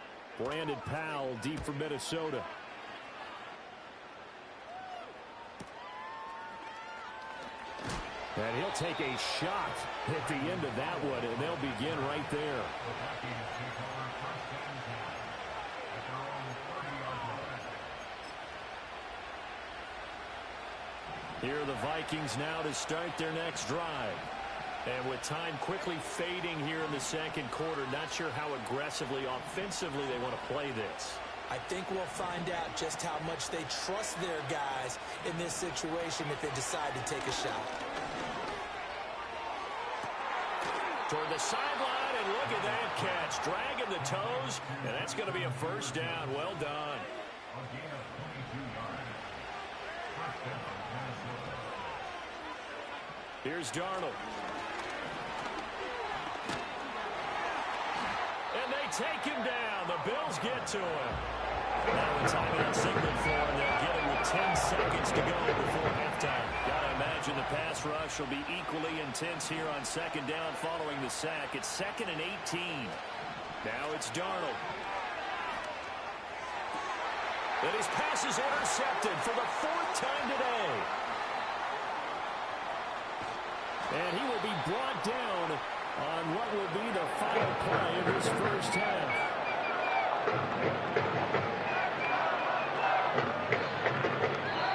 Brandon Powell deep for Minnesota. And he'll take a shot at the end of that one, and they'll begin right there. Here are the Vikings now to start their next drive. And with time quickly fading here in the second quarter, not sure how aggressively, offensively they want to play this. I think we'll find out just how much they trust their guys in this situation if they decide to take a shot. Toward the sideline, and look at that catch. Dragging the toes, and that's going to be a first down. Well done. Here's Darnold. And they take him down. The Bills get to him. Now the timeout signal for him. They'll get him with 10 seconds to go before halftime. Gotta imagine the pass rush will be equally intense here on 2nd down following the sack. It's 2nd and 18. Now it's Darnold. And his pass is intercepted for the 4th time today. And he will be brought down on what will be the final play of this first half.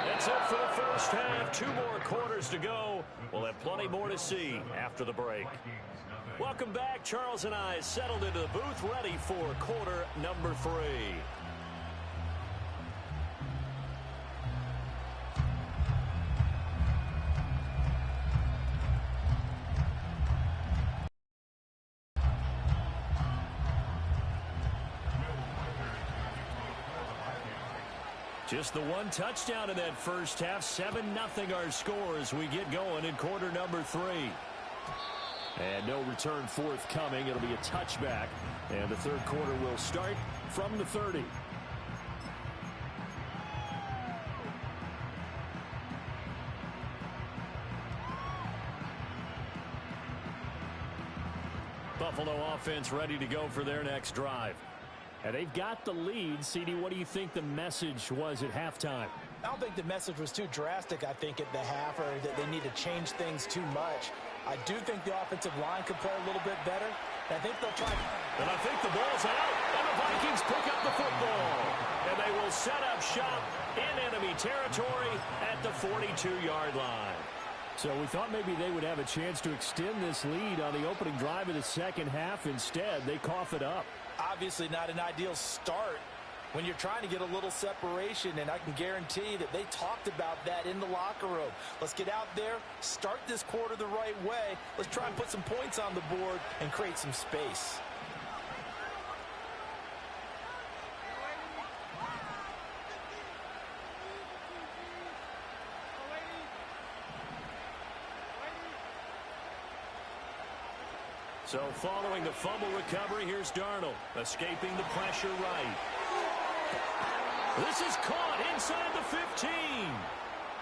That's it for the first half. 2 more quarters to go. We'll have plenty more to see after the break. Welcome back. Charles and I settled into the booth, ready for quarter number 3. Just the 1 touchdown in that first half. 7-0 our score as we get going in quarter number 3. And no return forthcoming. It'll be a touchback. And the third quarter will start from the 30. Buffalo offense ready to go for their next drive. And they've got the lead. CD, what do you think the message was at halftime? I don't think the message was too drastic, I think, at the half, or that they need to change things too much. I do think the offensive line could play a little bit better. I think they'll try. And I think the ball's out, and the Vikings pick up the football. And they will set up shop in enemy territory at the 42-yard line. So we thought maybe they would have a chance to extend this lead on the opening drive of the second half. Instead, they cough it up. Obviously not an ideal start when you're trying to get a little separation, and I can guarantee that they talked about that in the locker room. Let's get out there, start this quarter the right way. Let's try and put some points on the board and create some space. So following the fumble recovery, here's Darnold, escaping the pressure right. This is caught inside the 15.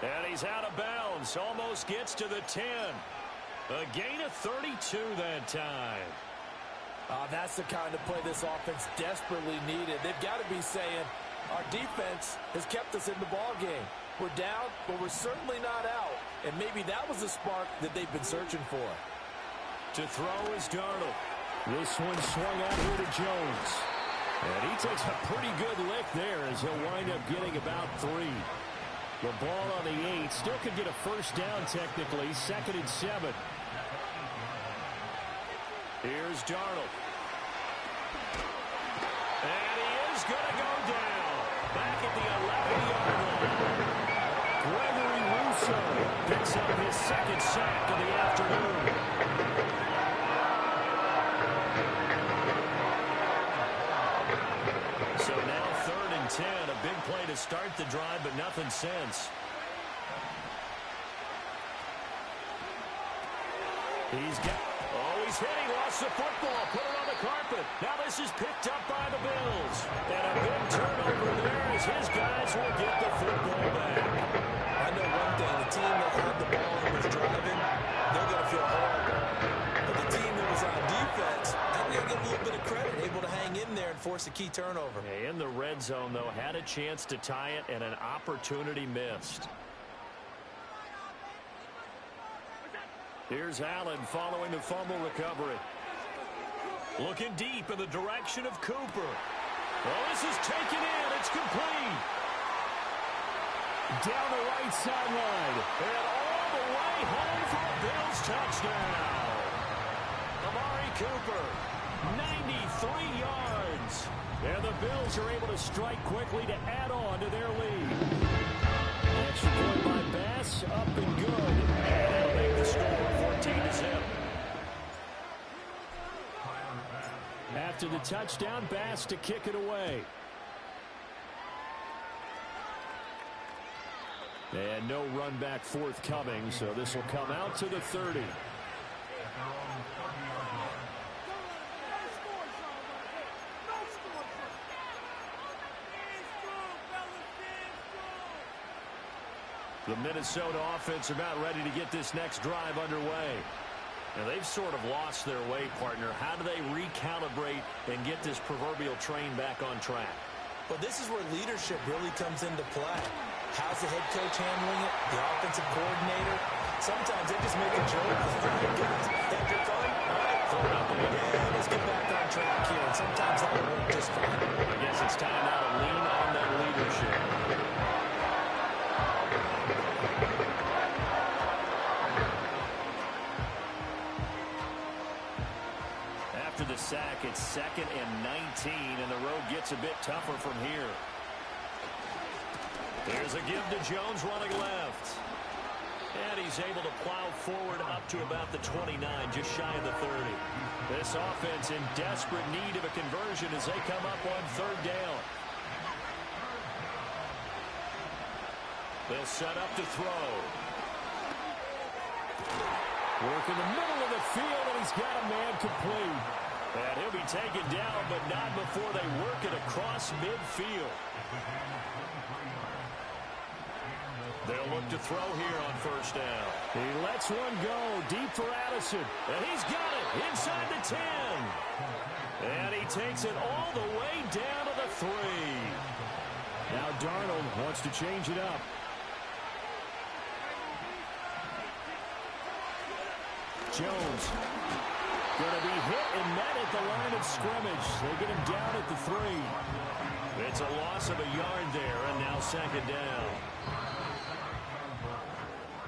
And he's out of bounds, almost gets to the 10. A gain of 32 that time. That's the kind of play this offense desperately needed. They've got to be saying, our defense has kept us in the ball game. We're down, but we're certainly not out. And maybe that was the spark that they've been searching for. To throw is Darnold. This one swung out here to Jones. And he takes a pretty good lick there as he'll wind up getting about 3. The ball on the 8. Still could get a first down technically. 2nd and 7. Here's Darnold. And he is going to go down. Back at the 11-yard line. Gregory Rousseau picks up his 2nd sack of the afternoon. So now 3rd and 10, a big play to start the drive, but nothing since. He's hitting, lost the football, put it on the carpet. Now this is picked up by the Bills. And a big turnover there as his guys will get the football back. I know one thing, the team that had the ball and was driving, they're going to feel horrible. But the team that was on defense, they're going to get a little bit of credit, able to hang in there and force a key turnover. In the red zone, though, had a chance to tie it and an opportunity missed. Here's Allen following the fumble recovery. Looking deep in the direction of Cooper. Well, this is taken in. It's complete. Down the right sideline. And all the way home for a Bills touchdown. Amari Cooper, 93 yards. And the Bills are able to strike quickly to add on to their lead. Extra point by Bass, up and good. And they'll make the score 14-0. After the touchdown, Bass to kick it away. And no run back forthcoming, so this will come out to the 30. The Minnesota offense about ready to get this next drive underway. Now they've sort of lost their way, partner. How do they recalibrate and get this proverbial train back on track? Well, this is where leadership really comes into play. How's the head coach handling it? The offensive coordinator? Sometimes they just make a joke. All right, guys, after fun, all right, throw it out the window. Yeah, let's get back on track here. And sometimes that will work just fine. I guess it's time now to lean on that leadership. After the sack, it's 2nd and 19, and the road gets a bit tougher from here. Here's a give to Jones running left. And he's able to plow forward up to about the 29, just shy of the 30. This offense in desperate need of a conversion as they come up on 3rd down. They'll set up to throw. Work in the middle of the field, and he's got a man complete. And he'll be taken down, but not before they work it across midfield. They'll look to throw here on 1st down. He lets one go deep for Addison. And he's got it inside the 10. And he takes it all the way down to the 3. Now Darnold wants to change it up. Jones. Going to be hit and met at the line of scrimmage. They get him down at the 3. It's a loss of a yard there, and now second down.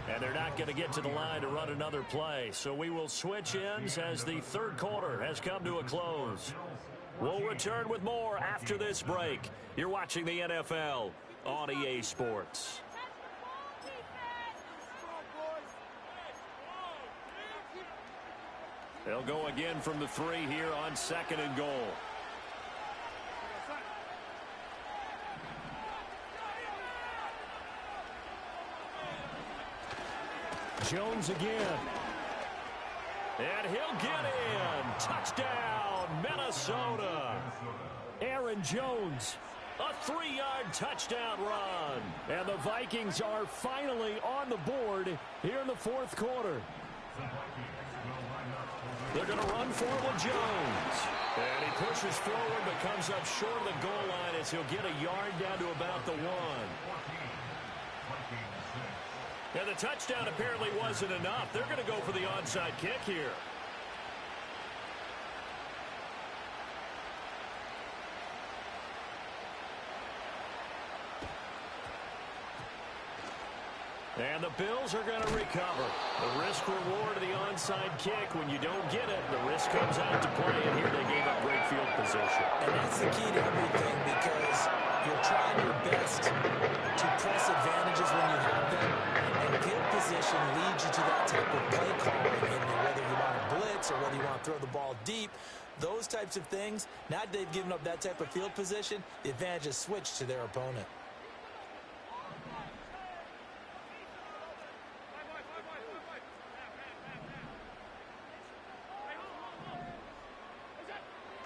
And they're not going to get to the line to run another play. So we will switch ends as the third quarter has come to a close. We'll return with more after this break. You're watching the NFL on EA Sports. They'll go again from the 3 here on 2nd and goal. Jones again. And he'll get in. Touchdown, Minnesota. Aaron Jones. A 3-yard touchdown run. And the Vikings are finally on the board here in the fourth quarter. They're going to run forward with Jones. And he pushes forward but comes up short of the goal line as he'll get a yard down to about the 1. And the touchdown apparently wasn't enough. They're going to go for the onside kick here. And the Bills are going to recover. The risk-reward of the onside kick. When you don't get it, the risk comes out to play. And here they gave up great field position. And that's the key to everything, because you're trying your best to press advantages when you have them. And field position leads you to that type of play calling. And whether you want to blitz or whether you want to throw the ball deep, those types of things, now that they've given up that type of field position, the advantage is switched to their opponent.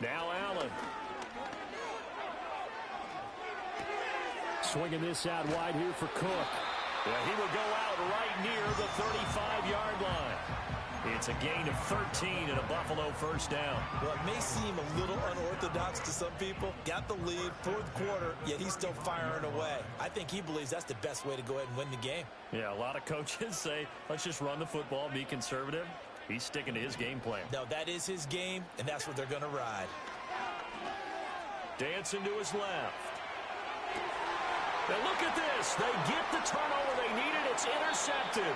Now Allen. Swinging this out wide here for Cook. Yeah, he will go out right near the 35-yard line. It's a gain of 13 and a Buffalo first down. Well, it may seem a little unorthodox to some people. Got the lead, fourth quarter, yet he's still firing away. I think he believes that's the best way to go ahead and win the game. Yeah, a lot of coaches say, let's just run the football, be conservative. He's sticking to his game plan. No, that is his game, and that's what they're going to ride. Dancing to his left. Now look at this. They get the turnover they needed. It's intercepted.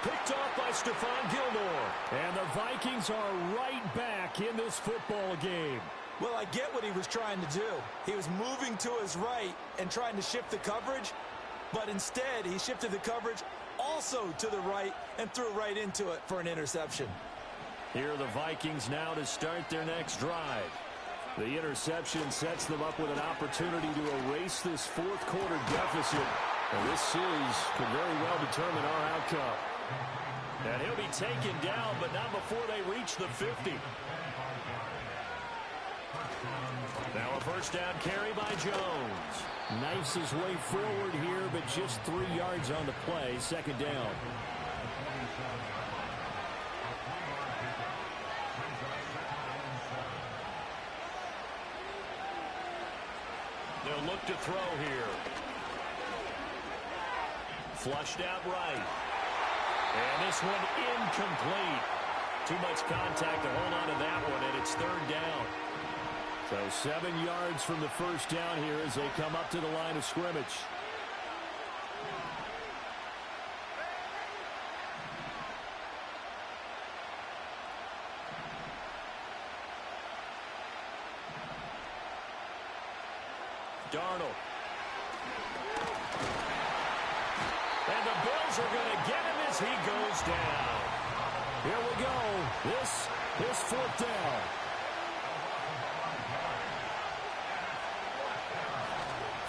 Picked off by Stephon Gilmore. And the Vikings are right back in this football game. Well, I get what he was trying to do. He was moving to his right and trying to shift the coverage, but instead he shifted the coverage also to the right and threw right into it for an interception. Here are the Vikings now to start their next drive. The interception sets them up with an opportunity to erase this fourth quarter deficit. And this series could very well determine our outcome. And he'll be taken down, but not before they reach the 50. Now a first down carry by Jones. Knifes his way forward here, but just 3 yards on the play. Second down. They'll look to throw here. Flushed out right. And this one incomplete. Too much contact to hold on to that one, and it's third down. So 7 yards from the first down here as they come up to the line of scrimmage. Darnold. And the Bills are going to get him as he goes down. Here we go. This is fourth down.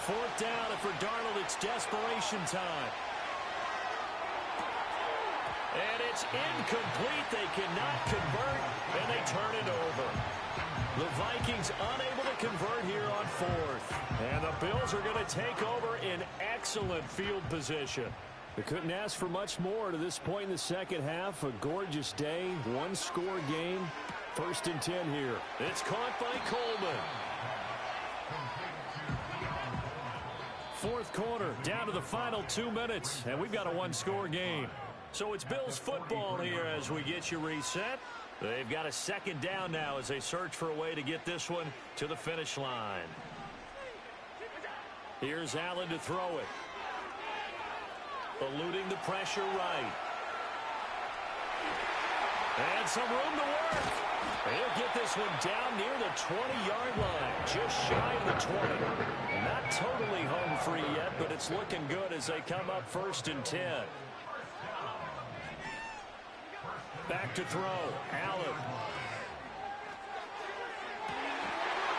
Fourth down, and for Darnold, it's desperation time. And it's incomplete. They cannot convert, and they turn it over. The Vikings unable to convert here on fourth. And the Bills are going to take over in excellent field position. They couldn't ask for much more to this point in the second half. A gorgeous day, one-score game. First and 10 here. It's caught by Coleman. Fourth quarter, down to the final 2 minutes, and we've got a one-score game. So it's Bills football here as we get you reset. They've got a second down now as they search for a way to get this one to the finish line. Here's Allen to throw it. Eluding the pressure right. And some room to work. He'll get this one down near the 20-yard line, just shy of the 20. Not totally home free yet, but it's looking good as they come up 1st and 10. Back to throw. Allen.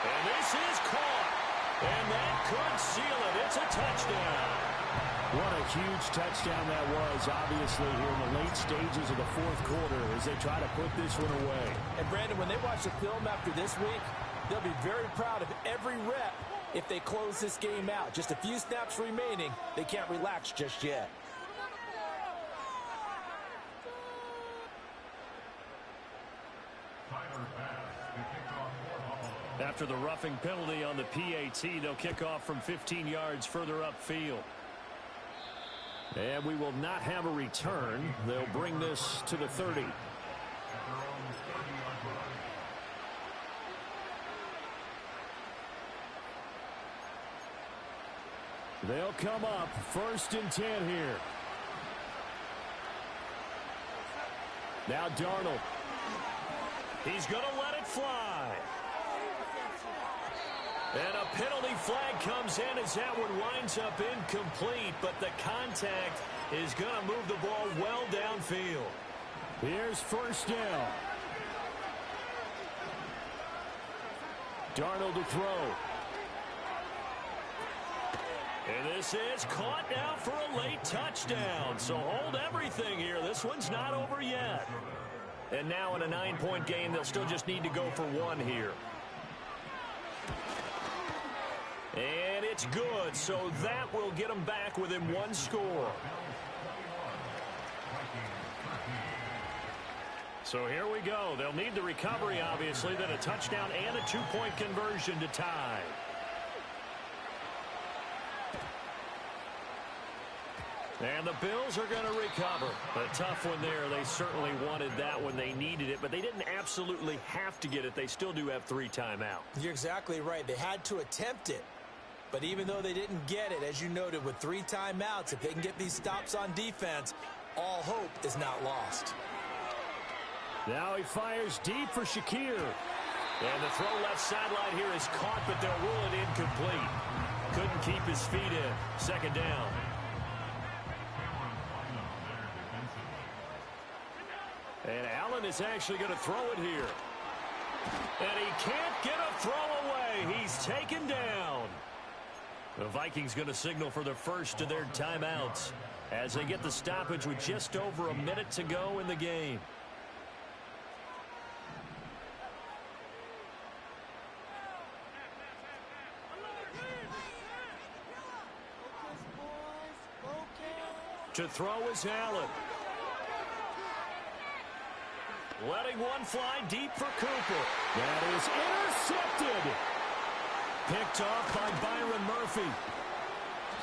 And this is caught. And that could seal it. It's a touchdown. What a huge touchdown that was, obviously, here in the late stages of the 4th quarter as they try to put this one away. And, Brandon, when they watch the film after this week, they'll be very proud of every rep if they close this game out. Just a few snaps remaining. They can't relax just yet. After the roughing penalty on the PAT, they'll kick off from 15 yards further upfield. And we will not have a return. They'll bring this to the 30. They'll come up 1st and 10 here. Now Darnold. He's going to let it fly. And a penalty flag comes in as that one winds up incomplete, but the contact is going to move the ball well downfield. Here's 1st down. Darnold to throw. And this is caught now for a late touchdown. So hold everything here. This one's not over yet. And now in a 9-point game, they'll still just need to go for 1 here. And it's good, so that will get them back within 1 score. So here we go. They'll need the recovery, obviously, then a touchdown and a 2-point conversion to tie. And the Bills are going to recover. A tough one there. They certainly wanted that when they needed it, but they didn't absolutely have to get it. They still do have 3 timeouts. You're exactly right. They had to attempt it. But even though they didn't get it, as you noted, with 3 timeouts, if they can get these stops on defense, all hope is not lost. Now he fires deep for Shakir. And the throw left sideline here is caught, but they'll rule it incomplete. Couldn't keep his feet in. 2nd down. And Allen is actually going to throw it here. And he can't get a throw away. He's taken down. The Vikings going to signal for the first of their timeouts as they get the stoppage with just over a minute to go in the game. To throw is Allen. Letting one fly deep for Cooper. That is intercepted. Picked off by Byron Murphy.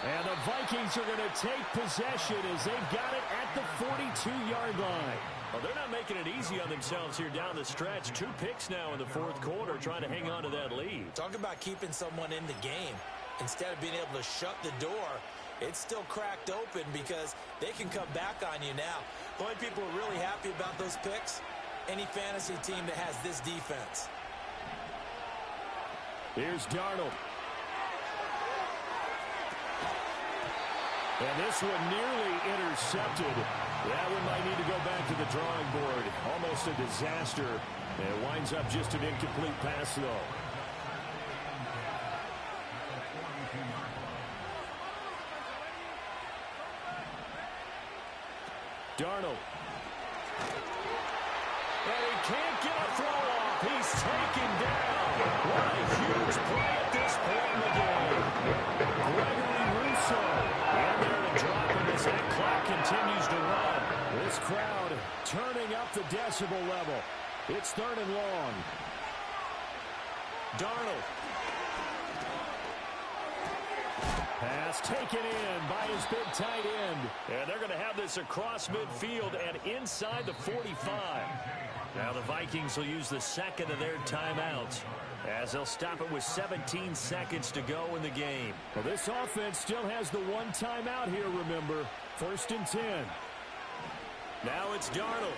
And the Vikings are going to take possession as they've got it at the 42-yard line. Well, they're not making it easy on themselves here down the stretch. 2 picks now in the 4th quarter trying to hang on to that lead. Talk about keeping someone in the game. Instead of being able to shut the door, it's still cracked open because they can come back on you now. The only people who are really happy about those picks, any fantasy team that has this defense. Here's Darnold. And this one nearly intercepted. That one might need to go back to the drawing board. Almost a disaster. And it winds up just an incomplete pass, though. Darnold. And he can't get a throw off. He's taken down. What a huge play at this point in the game. Gregory Rousseau in there to drop him as that clock continues to run. This crowd turning up the decibel level. It's 3rd and long. Darnold. Pass taken in by his big tight end. And they're going to have this across midfield and inside the 45. Now the Vikings will use the second of their timeouts, as they'll stop it with 17 seconds to go in the game. Well, this offense still has the one timeout here, remember. 1st and 10. Now it's Darnold.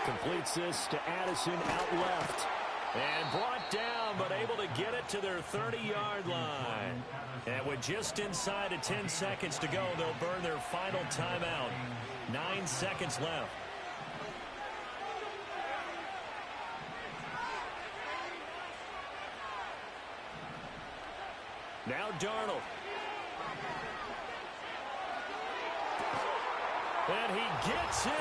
Completes this to Addison out left. And brought down, but able to get it to their 30-yard line. And with just inside of 10 seconds to go, they'll burn their final timeout. 9 seconds left. Now Darnold. And he gets in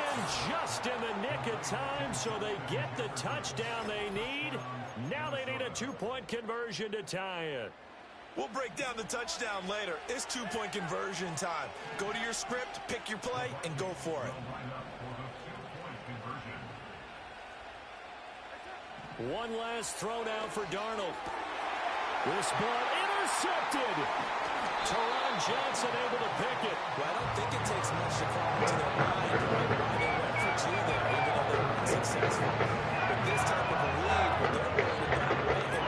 just in the nick of time, so they get the touchdown they need. Now they need a 2-point conversion to tie it. We'll break down the touchdown later. It's 2-point conversion time. Go to your script, pick your play, and go for it. One last throw now for Darnold. This ball intercepted. Teron Johnson able to pick it. Well, I don't think it takes much to call into their mind why they went for 2 there, even though they weren't successful. With this type of a lead, when they're worried about waiting,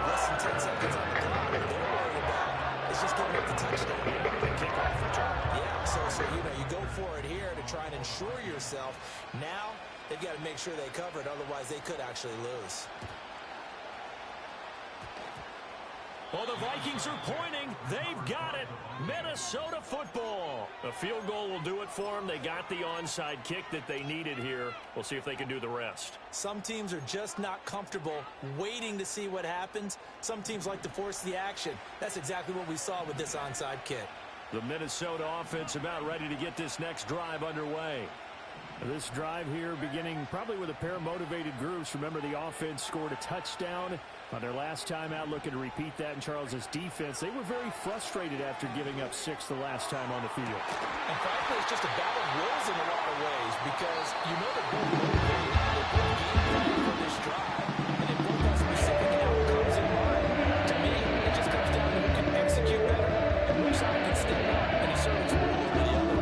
less than 10 seconds on the clock, what they're worried about is just giving up the touchdown. The kickoff return. Yeah, so you go for it here to try and ensure yourself. Now they've got to make sure they cover it, otherwise they could actually lose. Well, the Vikings are pointing. They've got it. Minnesota football. A field goal will do it for them. They got the onside kick that they needed here. We'll see if they can do the rest. Some teams are just not comfortable waiting to see what happens. Some teams like to force the action. That's exactly what we saw with this onside kick. The Minnesota offense about ready to get this next drive underway. This drive here beginning probably with a pair of motivated groups. Remember, the offense scored a touchdown on their last time out, looking to repeat that in Charles's defense. They were very frustrated after giving up 6 the last time on the field. And frankly, it's just a battle of wills in a lot of ways, because you know they're both motivated, they're both game planning for this drive, and they both have specific outcomes in mind. To me, it just comes down to who can execute better and which side can step up and assert its role over the other.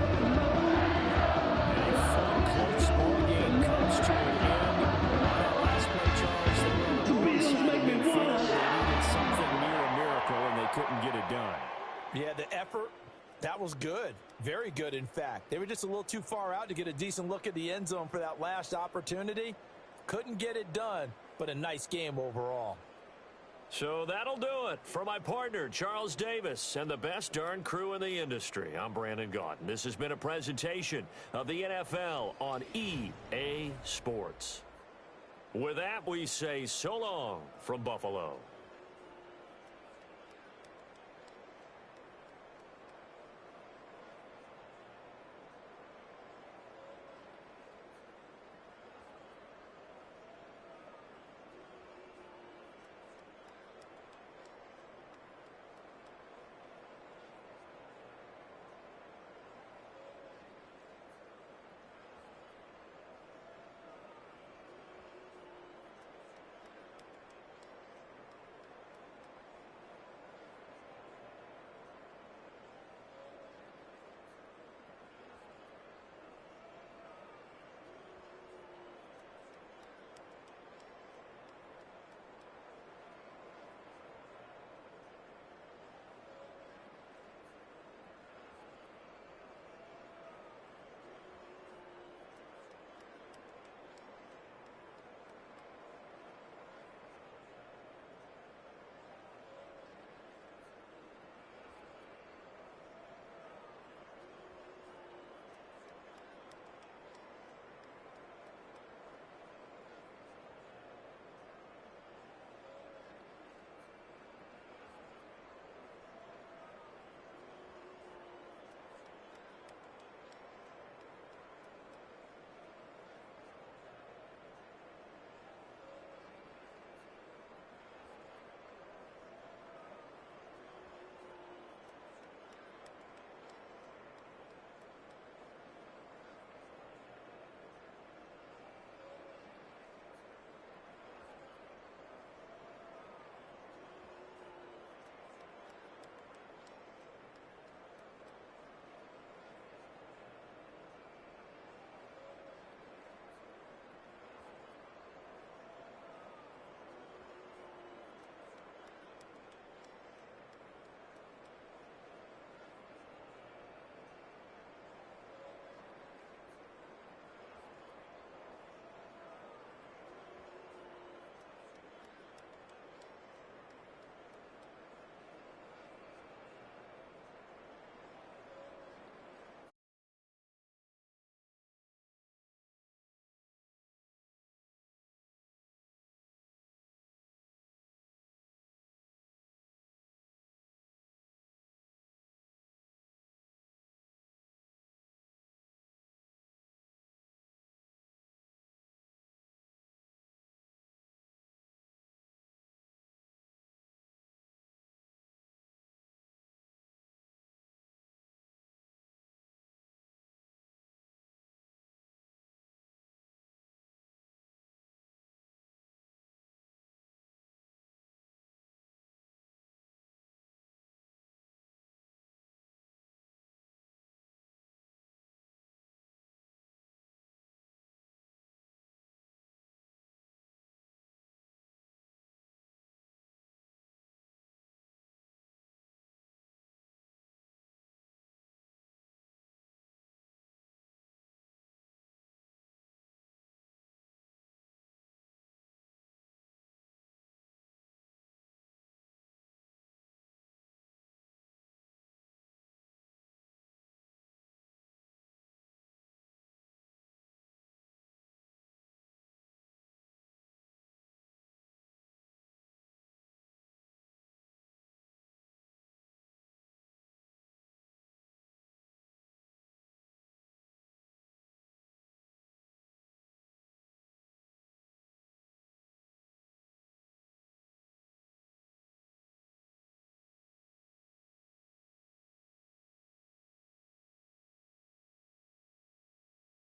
And a fun, close ball game comes to an end. On that last play, Charles, they were on the wrong side of midfield. They needed something near a miracle, and they couldn't get it done. Yeah, the effort, that was good. Very good, in fact. They were just a little too far out to get a decent look at the end zone for that last opportunity. Couldn't get it done, but a nice game overall. So that'll do it for my partner, Charles Davis, and the best darn crew in the industry. I'm Brandon Gaudin. This has been a presentation of the NFL on EA Sports. With that, we say so long from Buffalo.